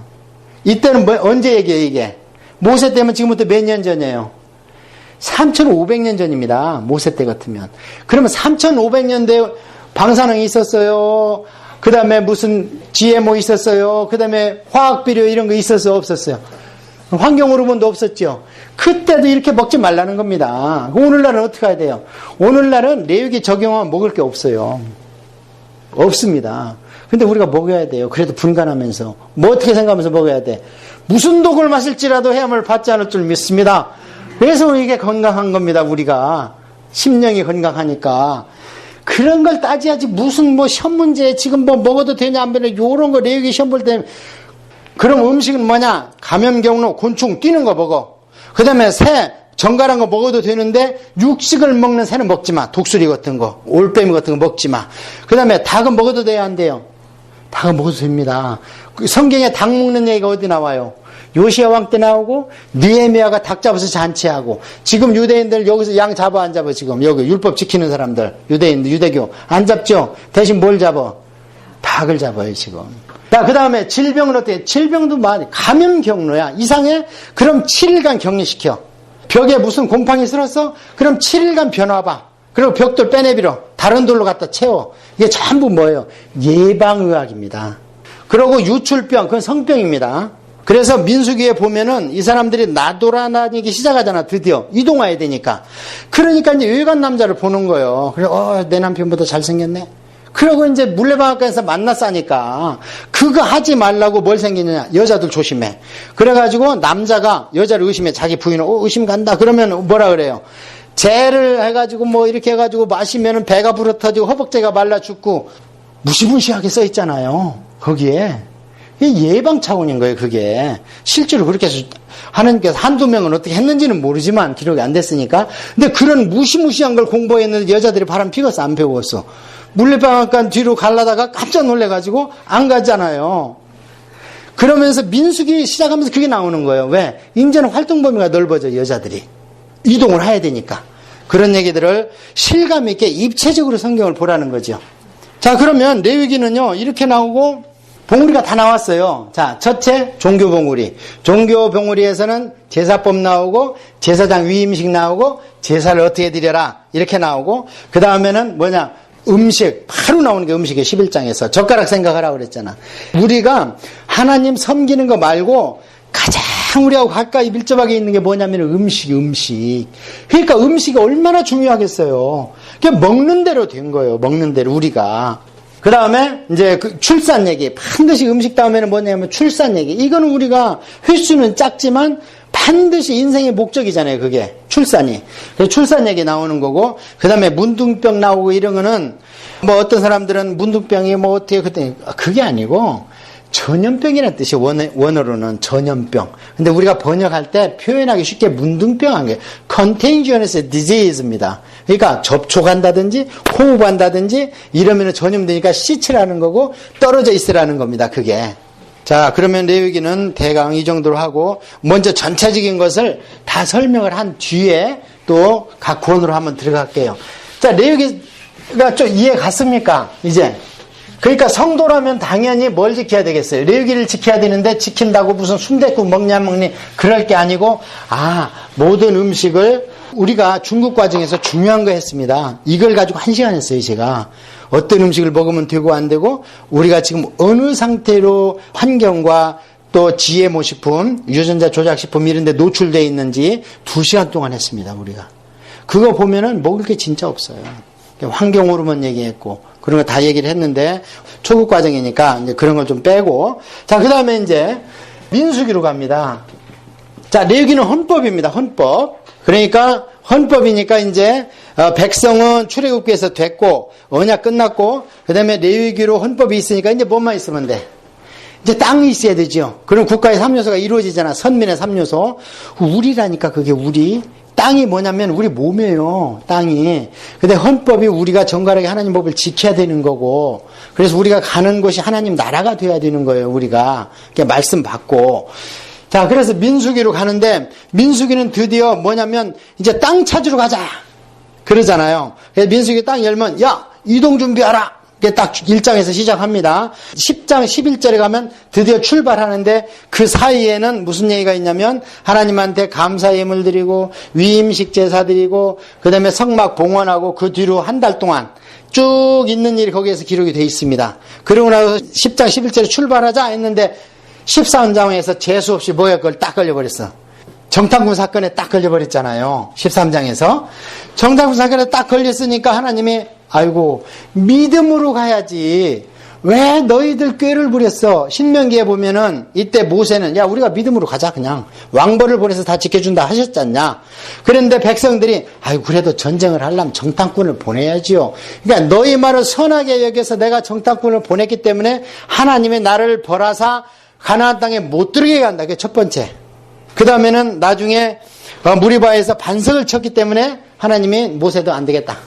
이때는 뭐 언제 얘기해요, 이게? 모세 때면 지금부터 몇 년 전이에요? 3,500년 전입니다. 모세 때 같으면. 그러면 3,500년대 방사능이 있었어요. 그 다음에 무슨 GMO 있었어요. 그 다음에 화학비료 이런 거 있었어요? 없었어요? 환경호르몬도 없었죠. 그때도 이렇게 먹지 말라는 겁니다. 오늘날은 어떻게 해야 돼요? 오늘날은 내육에 적용하면 먹을 게 없어요. 없습니다. 근데 우리가 먹어야 돼요. 그래도 분간하면서. 뭐 어떻게 생각하면서 먹어야 돼? 무슨 독을 마실지라도 해함을 받지 않을 줄 믿습니다. 그래서 이게 건강한 겁니다. 우리가. 심령이 건강하니까. 그런 걸 따져야지 무슨 뭐 시험 문제 지금 뭐 먹어도 되냐 안 되냐 요런 거 내용이 시험 볼 때 그럼 음식은 뭐냐? 감염 경로 곤충 뛰는 거 먹어. 그 다음에 새 정갈한 거 먹어도 되는데 육식을 먹는 새는 먹지 마. 독수리 같은 거 올빼미 같은 거 먹지 마. 그 다음에 닭은 먹어도 돼요 안 돼요? 닭은 먹어도 됩니다. 성경에 닭 먹는 얘기가 어디 나와요? 요시야 왕 때 나오고 느헤미야가 닭 잡아서 잔치하고 지금 유대인들 여기서 양 잡아 안 잡아 지금 여기 율법 지키는 사람들 유대인들 유대교 안 잡죠? 대신 뭘 잡아? 닭을 잡아요 지금. 자, 그 다음에 질병은 어때요? 질병도 많이 감염 경로야. 이상해? 그럼 7일간 격리시켜. 벽에 무슨 곰팡이 쓸었어? 그럼 7일간 변화봐. 그리고 벽돌 빼내비로 다른 돌로 갖다 채워. 이게 전부 뭐예요? 예방의학입니다. 그리고 유출병, 그건 성병입니다. 그래서 민수기에 보면은 이 사람들이 나돌아다니기 시작하잖아, 드디어. 이동해야 되니까. 그러니까 이제 외간 남자를 보는 거예요. 그래, 내 남편보다 잘생겼네. 그러고 이제 물레방앗간에서 만났으니까 그거 하지 말라고 뭘 생기느냐. 여자들 조심해. 그래가지고 남자가 여자를 의심해. 자기 부인을 의심 간다. 그러면 뭐라 그래요? 재를 해가지고 뭐 이렇게 해가지고 마시면은 배가 불어터지고 허벅지가 말라 죽고 무시무시하게 써 있잖아요. 거기에. 예방 차원인 거예요, 그게. 실제로 그렇게 해서 하나님께서 한두 명은 어떻게 했는지는 모르지만 기록이 안 됐으니까. 근데 그런 무시무시한 걸 공부했는데 여자들이 바람 피웠어, 안 피웠어? 물레방앗간 뒤로 가려다가 깜짝 놀래가지고 안 갔잖아요. 그러면서 민수기 시작하면서 그게 나오는 거예요. 왜? 이제는 활동 범위가 넓어져, 여자들이. 이동을 해야 되니까. 그런 얘기들을 실감 있게 입체적으로 성경을 보라는 거죠. 자, 그러면 레위기는요, 이렇게 나오고 봉우리가 다 나왔어요. 자, 첫째, 종교 봉우리. 종교 봉우리에서는 제사법 나오고, 제사장 위임식 나오고, 제사를 어떻게 드려라. 이렇게 나오고, 그 다음에는 뭐냐. 음식, 바로 나오는 게 음식이에요. 11장에서. 젓가락 생각하라고 그랬잖아. 우리가 하나님 섬기는 거 말고 가장 우리하고 가까이 밀접하게 있는 게 뭐냐면 음식. 그러니까 음식이 얼마나 중요하겠어요. 그냥 먹는 대로 된 거예요. 먹는 대로 우리가. 그 다음에 이제 그 출산 얘기. 반드시 음식 다음에는 뭐냐면 출산 얘기. 이거는 우리가 횟수는 작지만 반드시 인생의 목적이잖아요, 그게. 출산이. 그래서 출산 얘기 나오는 거고, 그 다음에 문둥병 나오고 이런 거는, 뭐 어떤 사람들은 문둥병이 뭐 어떻게, 그게 아니고, 전염병이라는 뜻이 원어로는 전염병. 근데 우리가 번역할 때 표현하기 쉽게 문둥병 한 게, contagious disease입니다. 그러니까 접촉한다든지, 호흡한다든지, 이러면 전염되니까 씻으라는 거고, 떨어져 있으라는 겁니다, 그게. 자, 그러면 레위기는 대강 이 정도로 하고 먼저 전체적인 것을 다 설명을 한 뒤에 또 각 권으로 한번 들어갈게요. 자, 레위기가 좀 이해 갔습니까? 이제. 그러니까 성도라면 당연히 뭘 지켜야 되겠어요? 레위기를 지켜야 되는데 지킨다고 무슨 순댓국 먹냐 먹니 그럴 게 아니고 모든 음식을 우리가 중국 과정에서 중요한 거 했습니다. 이걸 가지고 1시간 했어요, 제가. 어떤 음식을 먹으면 되고 안 되고 우리가 지금 어느 상태로 환경과 또 GMO 식품, 유전자 조작 식품 이런 데 노출되어 있는지 2시간 동안 했습니다, 우리가. 그거 보면은 먹을 게 진짜 없어요. 환경 호르몬 얘기했고 그런 거 다 얘기를 했는데 초급 과정이니까 이제 그런 걸 좀 빼고 자, 그다음에 이제 민수기로 갑니다. 자, 레위기는 헌법입니다. 헌법. 그러니까 헌법이니까 이제 백성은 출애굽기에서 됐고 언약 끝났고 그다음에 레위기로 헌법이 있으니까 이제 뭐만 있으면 돼? 이제 땅이 있어야 되죠. 그럼 국가의 3요소가 이루어지잖아. 선민의 3요소. 우리라니까 그게 우리. 땅이 뭐냐면 우리 몸이에요. 땅이. 근데 헌법이 우리가 정갈하게 하나님 법을 지켜야 되는 거고 그래서 우리가 가는 곳이 하나님 나라가 돼야 되는 거예요. 우리가. 말씀 받고. 자, 그래서 민수기로 가는데 민수기는 드디어 뭐냐면 이제 땅 찾으러 가자 그러잖아요. 그래서 민수기 땅 열면 야, 이동 준비하라. 이게 딱 1장에서 시작합니다. 10장 11절에 가면 드디어 출발하는데 그 사이에는 무슨 얘기가 있냐면 하나님한테 감사 예물 드리고 위임식 제사 드리고 그다음에 성막 봉헌하고 그 뒤로 한 달 동안 쭉 있는 일이 거기에서 기록이 되어 있습니다. 그러고 나서 10장 11절에 출발하자 했는데 13장에서 재수 없이 뭐야 그걸 딱 걸려버렸어. 정탐꾼 사건에 딱 걸려버렸잖아요. 13장에서. 정탐꾼 사건에 딱 걸렸으니까 하나님이 아이고 믿음으로 가야지. 왜 너희들 꾀를 부렸어? 신명기에 보면은 이때 모세는 야 우리가 믿음으로 가자 그냥. 왕벌을 보내서 다 지켜준다 하셨잖냐. 그런데 백성들이 아이고 그래도 전쟁을 하려면 정탐꾼을 보내야지요. 그러니까 너희 말을 선하게 여겨서 내가 정탐꾼을 보냈기 때문에 하나님이 나를 벌하사 가나안 땅에 못 들게 간다. 그게 첫 번째. 그 다음에는 나중에 무리바에서 반석을 쳤기 때문에 하나님이 모세도 안 되겠다.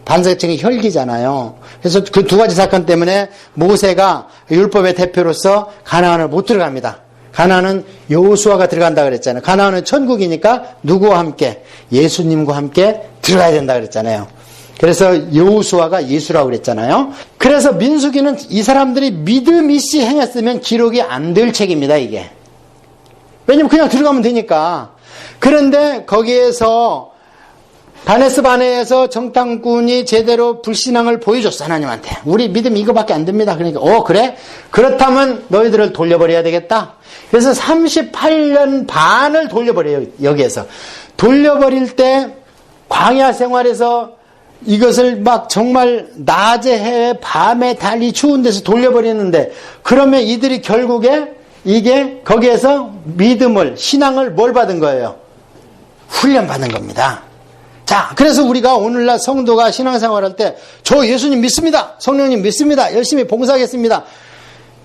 반석층이 혈기잖아요. 그래서 그 두 가지 사건 때문에 모세가 율법의 대표로서 가나안을 못 들어갑니다. 가나안은 여호수아가 들어간다 그랬잖아요. 가나안은 천국이니까 누구와 함께? 예수님과 함께 들어가야 된다 그랬잖아요. 그래서 여호수아가 예수라고 그랬잖아요. 그래서 민수기는 이 사람들이 믿음 있이 행했으면 기록이 안 될 책입니다, 이게. 왜냐면 그냥 들어가면 되니까. 그런데 거기에서 다네스 바네에서 정탐꾼이 제대로 불신앙을 보여줬어, 하나님한테. 우리 믿음 이거밖에 안 됩니다. 그러니까, 그래? 그렇다면 너희들을 돌려버려야 되겠다. 그래서 38년 반을 돌려버려요, 여기에서. 돌려버릴 때 광야 생활에서 이것을 막 정말 낮에 해 밤에 달리 추운 데서 돌려버리는데, 그러면 이들이 결국에 이게 거기에서 믿음을, 신앙을 뭘 받은 거예요? 훈련 받은 겁니다. 자, 그래서 우리가 오늘날 성도가 신앙생활할 때 저 예수님 믿습니다. 성령님 믿습니다. 열심히 봉사하겠습니다.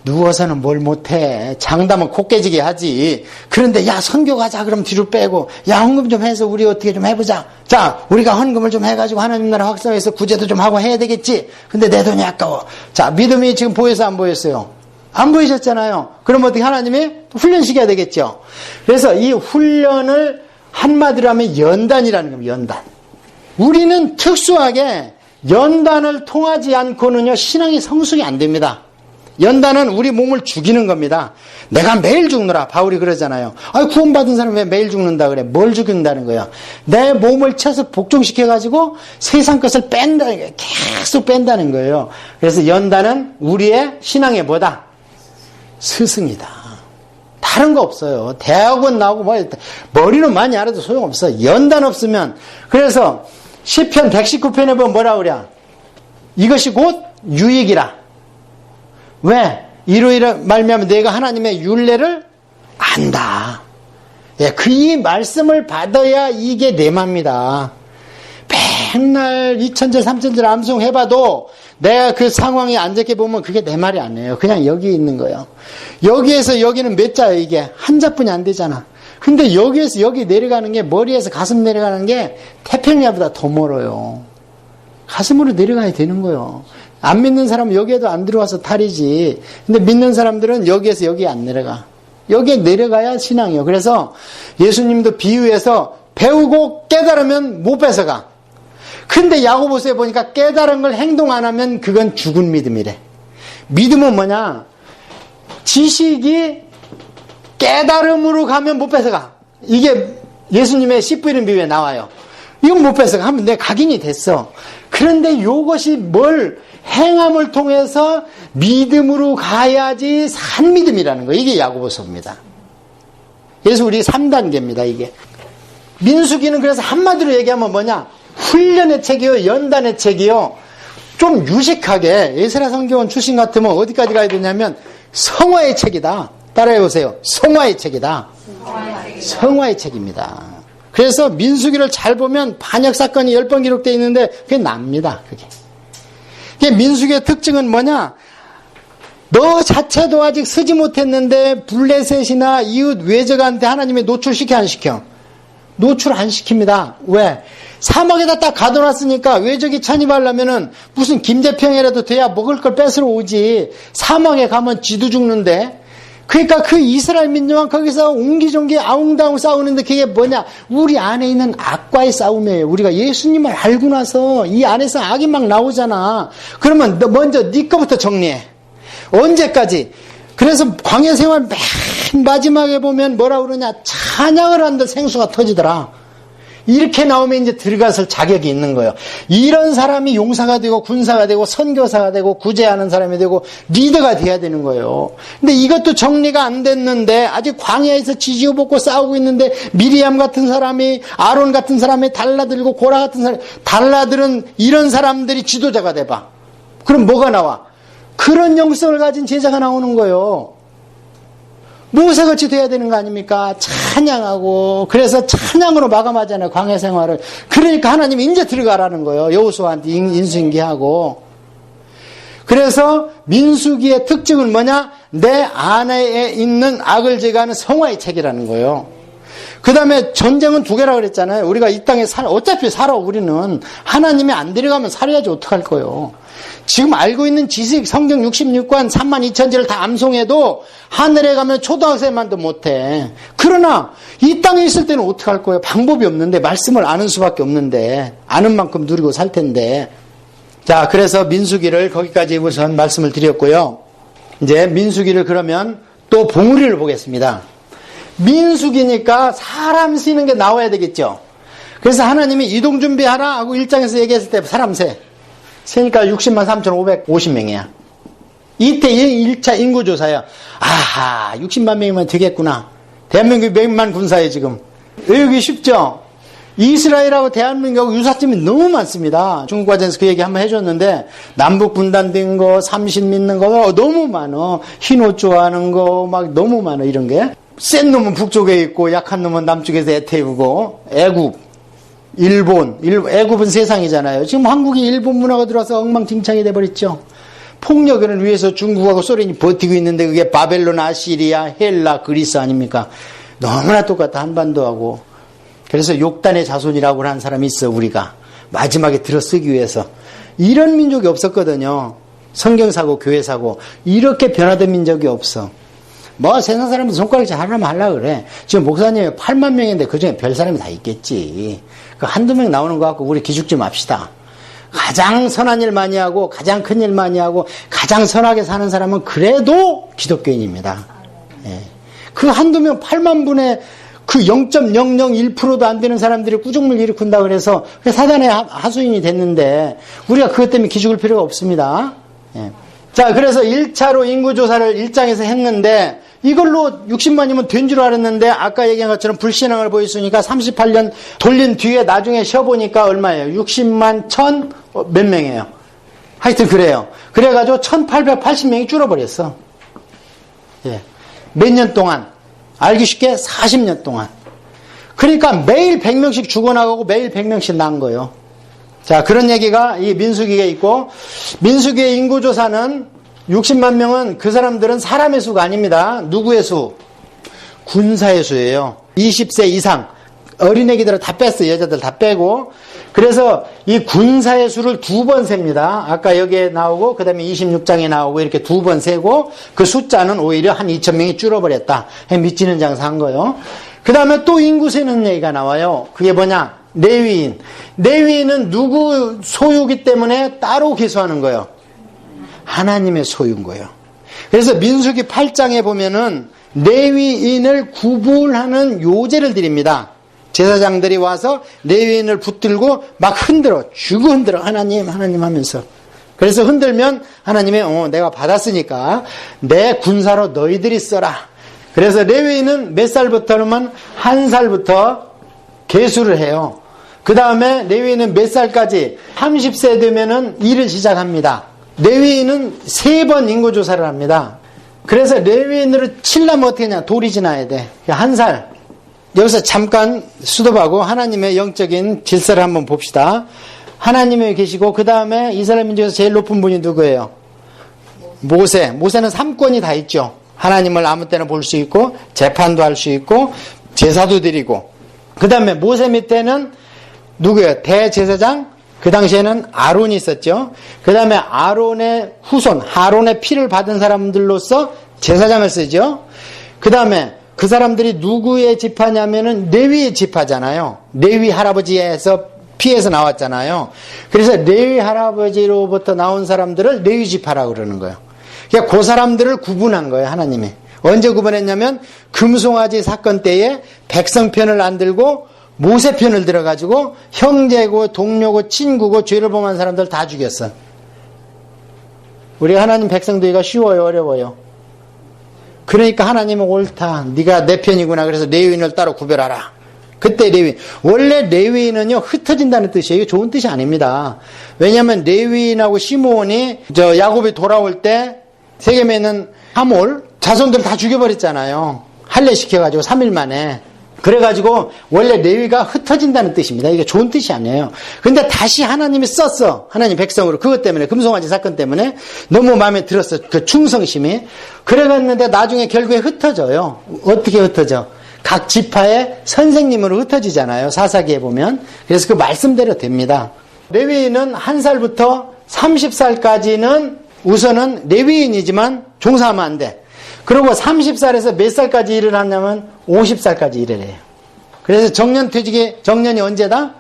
누워서는 뭘 못해. 장담은 코 깨지게 하지. 그런데 야 선교 가자 그럼 뒤로 빼고 야 헌금 좀 해서 우리 어떻게 좀 해보자. 자 우리가 헌금을 좀 해가지고 하나님 나라 확장해서 구제도 좀 하고 해야 되겠지. 근데 내 돈이 아까워. 자 믿음이 지금 보여서 안 보였어요? 안 보이셨잖아요. 그럼 어떻게 하나님이 훈련시켜야 되겠죠. 그래서 이 훈련을 한마디로 하면 연단이라는 겁니다. 연단. 우리는 특수하게 연단을 통하지 않고는요 신앙이 성숙이 안 됩니다. 연단은 우리 몸을 죽이는 겁니다. 내가 매일 죽느라 바울이 그러잖아요. 구원받은 사람이 왜 매일 죽는다 그래? 뭘 죽인다는 거예요? 내 몸을 쳐서 복종시켜가지고 세상 것을 뺀다는 거예요. 계속 뺀다는 거예요. 그래서 연단은 우리의 신앙의 뭐다? 스승이다. 다른 거 없어요. 대학원 나오고 머리는 많이 알아도 소용없어. 연단 없으면. 그래서 시편 119편에 보면 뭐라 그래? 이것이 곧 유익이라. 왜? 이로 말미암아 내가 하나님의 율례를 안다. 예, 그 말씀을 받아야 이게 내 맘이다. 맨날 2천절 3천절 암송해봐도 내가 그 상황에 앉게 보면 그게 내 말이 아니에요. 그냥 여기 있는 거예요. 여기에서 여기는 몇 자예요 이게? 한 자뿐이 안 되잖아. 근데 여기에서 여기 내려가는 게 머리에서 가슴 내려가는 게 태평야보다 더 멀어요. 가슴으로 내려가야 되는 거예요. 안 믿는 사람은 여기에도 안 들어와서 탈이지. 근데 믿는 사람들은 여기에서 여기에 안 내려가. 여기에 내려가야 신앙이에요. 그래서 예수님도 비유해서 배우고 깨달으면 못 뺏어가. 근데 야고보서에 보니까 깨달은 걸 행동 안 하면 그건 죽은 믿음이래. 믿음은 뭐냐? 지식이 깨달음으로 가면 못 뺏어가. 이게 예수님의 씨 뿌리는 비유에 나와요. 이건 못 뺏어가. 하면 내 각인이 됐어. 그런데 이것이 뭘 행함을 통해서 믿음으로 가야지 산 믿음이라는 거예요. 이게 야고보서입니다. 그래서 우리 3단계입니다. 이게 민수기는 그래서 한마디로 얘기하면 뭐냐? 훈련의 책이요, 연단의 책이요. 좀 유식하게 에스라 성경원 출신 같으면 어디까지 가야 되냐면 성화의 책이다. 따라해보세요. 성화의 책이다. 성화의 책입니다. 그래서 민수기를 잘 보면 반역 사건이 10번 기록되어 있는데 그게 납니다. 그게 민수기의 특징은 뭐냐? 너 자체도 아직 쓰지 못했는데 블레셋이나 이웃 외적한테 하나님이 노출시켜 안 시켜? 노출 안 시킵니다. 왜? 사막에다 딱 가둬놨으니까 외적이 찬입하려면은 무슨 김대평이라도 돼야 먹을 걸 뺏으러 오지. 사막에 가면 쥐도 죽는데. 그러니까 그 이스라엘 민족은 거기서 옹기종기 아웅다웅 싸우는데 그게 뭐냐? 우리 안에 있는 악과의 싸움이에요. 우리가 예수님을 알고 나서 이 안에서 악이 막 나오잖아. 그러면 너 먼저 네 거부터 정리해. 언제까지? 그래서 광야 생활 맨 마지막에 보면 뭐라 그러냐? 찬양을 한다 생수가 터지더라. 이렇게 나오면 이제 들어갔을 자격이 있는 거예요. 이런 사람이 용사가 되고 군사가 되고 선교사가 되고 구제하는 사람이 되고 리더가 돼야 되는 거예요. 근데 이것도 정리가 안 됐는데 아직 광야에서 지지고 볶고 싸우고 있는데 미리암 같은 사람이 아론 같은 사람이 달라들고 고라 같은 사람이 달라들은 이런 사람들이 지도자가 돼봐. 그럼 뭐가 나와? 그런 영성을 가진 제자가 나오는 거예요. 모세같이 돼야 되는 거 아닙니까? 찬양하고. 그래서 찬양으로 마감하잖아요. 광야 생활을. 그러니까 하나님이 이제 들어가라는 거예요. 여호수아한테 인수인계하고. 그래서 민수기의 특징은 뭐냐? 내 안에 있는 악을 제거하는 성화의 책이라는 거예요. 그 다음에 전쟁은 두 개라고 그랬잖아요. 우리가 이 땅에 어차피 살아 우리는. 하나님이 안 데려가면 살아야지 어떡할 거예요. 지금 알고 있는 지식 성경 66권 32,000지를 다 암송해도 하늘에 가면 초등학생만도 못해. 그러나 이 땅에 있을 때는 어떻게 할 거예요? 방법이 없는데 말씀을 아는 수밖에 없는데 아는 만큼 누리고 살 텐데. 자, 그래서 민수기를 거기까지 우선 말씀을 드렸고요. 이제 민수기를 그러면 또 봉우리를 보겠습니다. 민수기니까 사람 쓰는 게 나와야 되겠죠. 그래서 하나님이 이동 준비하라 하고 1장에서 얘기했을 때 사람 세니까 60만 3,550명이야. 이때 1차 인구조사야. 아하, 60만 명이면 되겠구나. 대한민국이 몇만 군사에 지금. 외우기 쉽죠? 이스라엘하고 대한민국하고 유사점이 너무 많습니다. 중국과정에서 그 얘기 한번 해줬는데, 남북 분단된 거, 삼신 믿는 거 너무 많어. 흰옷 좋아하는 거 막 너무 많어, 이런 게. 센 놈은 북쪽에 있고, 약한 놈은 남쪽에서 애태우고, 애국, 일본, 애국은 세상이잖아요. 지금 한국이 일본 문화가 들어와서 엉망진창이 돼버렸죠. 폭력을 위해서 중국하고 소련이 버티고 있는데 그게 바벨론, 아시리아, 헬라, 그리스 아닙니까? 너무나 똑같아, 한반도하고. 그래서 욕단의 자손이라고 하는 사람이 있어, 우리가. 마지막에 들어쓰기 위해서. 이런 민족이 없었거든요. 성경사고, 교회사고. 이렇게 변화된 민족이 없어. 뭐 세상 사람들 손가락질 하려면 하려고 그래. 지금 목사님이 8만 명인데 그중에 별 사람이 다 있겠지. 그 한두 명 나오는 거 갖고 우리 기죽지 맙시다. 가장 선한 일 많이 하고 가장 큰 일 많이 하고 가장 선하게 사는 사람은 그래도 기독교인입니다. 예. 그 한두 명 8만 분의 그 0.001%도 안 되는 사람들이 꾸중물 일으킨다 그래서 사단의 하수인이 됐는데 우리가 그것 때문에 기죽을 필요가 없습니다. 예. 자, 그래서 1차로 인구조사를 1장에서 했는데 이걸로 60만이면 된 줄 알았는데 아까 얘기한 것처럼 불신앙을 보였으니까 38년 돌린 뒤에 나중에 쉬어보니까 얼마예요? 60만 1000 몇 명이에요. 하여튼 그래요. 그래가지고 1880명이 줄어버렸어. 예. 몇 년 동안? 알기 쉽게 40년 동안. 그러니까 매일 100명씩 죽어나가고 매일 100명씩 난 거예요. 자, 그런 얘기가 이 민수기에 있고, 민수기의 인구조사는 60만 명은 그 사람들은 사람의 수가 아닙니다. 누구의 수? 군사의 수예요. 20세 이상. 어린애기들을 다 뺐어요. 여자들 다 빼고. 그래서 이 군사의 수를 2번 셉니다. 아까 여기에 나오고, 그 다음에 26장에 나오고, 이렇게 2번 세고, 그 숫자는 오히려 한 2,000명이 줄어버렸다. 미치는 장사한 거예요. 그 다음에 또 인구 세는 얘기가 나와요. 그게 뭐냐? 레위인. 레위인은 누구 소유기 때문에 따로 계수하는 거예요. 하나님의 소유인 거예요. 그래서 민수기 8장에 보면은 레위인을 구분하는 요제를 드립니다. 제사장들이 와서 레위인을 붙들고 막 흔들어, 쥐고 흔들어. 하나님 하면서. 그래서 흔들면 하나님이 내가 받았으니까 내 군사로 너희들이 써라. 그래서 레위인은 몇 살부터는 1살부터 계수를 해요. 그 다음에 레위인은 몇 살까지? 30세 되면은 일을 시작합니다. 레위인은 3번 인구조사를 합니다. 그래서 레위인으로 치려면 어떻게 하냐? 돌이 지나야 돼. 1살. 여기서 잠깐 수도하고 하나님의 영적인 질서를 한번 봅시다. 하나님이 계시고 그 다음에 이스라엘 민족에서 제일 높은 분이 누구예요? 모세. 모세는 3권이 다 있죠. 하나님을 아무 때나 볼 수 있고 재판도 할 수 있고 제사도 드리고. 그 다음에 모세 밑에는 누구예요? 대제사장? 그 당시에는 아론이 있었죠. 그 다음에 아론의 후손, 아론의 피를 받은 사람들로서 제사장을 쓰죠. 그 다음에 그 사람들이 누구의 지파냐면은 레위의 지파잖아요. 레위 할아버지에서 피에서 나왔잖아요. 그래서 레위 할아버지로부터 나온 사람들을 레위 지파라고 그러는 거예요. 그러니까 그 사람들을 구분한 거예요, 하나님이. 언제 구분했냐면 금송아지 사건 때에 백성 편을 안 들고 모세 편을 들어가지고 형제고 동료고 친구고 죄를 범한 사람들 다 죽였어. 우리 하나님 백성 되기가 쉬워요, 어려워요? 그러니까 하나님은 옳다. 네가 내 편이구나. 그래서 레위인을 따로 구별하라. 그때 레위인. 원래 레위인은요, 흩어진다는 뜻이에요. 좋은 뜻이 아닙니다. 왜냐하면 레위인하고 시므온이 야곱이 돌아올 때 세겜에 있는 하몰 자손들 다 죽여버렸잖아요. 할례시켜가지고 3일 만에. 그래가지고 원래 레위가 흩어진다는 뜻입니다. 이게 좋은 뜻이 아니에요. 근데 다시 하나님이 썼어. 하나님 백성으로. 그것 때문에, 금송아지 사건 때문에 너무 마음에 들었어. 그 충성심이. 그래갔는데 나중에 결국에 흩어져요. 어떻게 흩어져? 각 지파의 선생님으로 흩어지잖아요. 사사기에 보면. 그래서 그 말씀대로 됩니다. 레위인은 1살부터 30살까지는 우선은 레위인이지만 종사하면 안 돼. 그리고 30살에서 몇 살까지 일을 하냐면 50살까지 일을 해요. 그래서 정년이 언제다?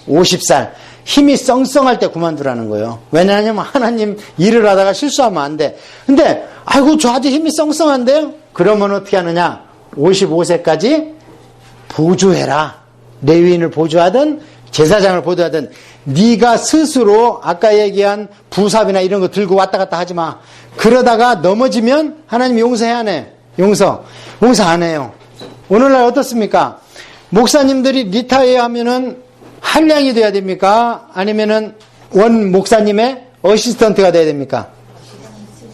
50살. 힘이 썽썽할 때 그만두라는 거예요. 왜냐하면 하나님 일을 하다가 실수하면 안 돼. 근데 아이고 저 아주 힘이 썽썽한데요? 그러면 어떻게 하느냐? 55세까지 보조해라. 레위인을 보조하든 제사장을 보도하든 네가 스스로 아까 얘기한 부삽이나 이런 거 들고 왔다 갔다 하지 마. 그러다가 넘어지면 하나님 용서해야 하네. 용서 안 해요. 오늘날 어떻습니까? 목사님들이 리타이어 하면은 한량이 돼야 됩니까? 아니면은 원 목사님의 어시스턴트가 돼야 됩니까?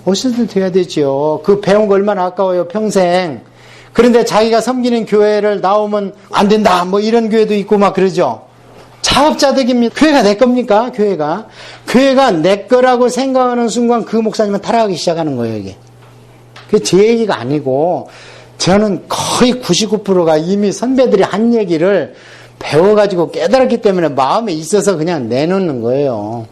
어시스턴트 돼야 되죠. 그 배운 거 얼마나 아까워요, 평생. 그런데 자기가 섬기는 교회를 나오면 안 된다, 뭐 이런 교회도 있고 막 그러죠. 자업자득입니다. 교회가 내 겁니까? 교회가 내 거라고 생각하는 순간 그 목사님은 타락하기 시작하는 거예요, 이게. 그게 제 얘기가 아니고, 저는 거의 99%가 이미 선배들이 한 얘기를 배워가지고 깨달았기 때문에 마음에 있어서 그냥 내놓는 거예요.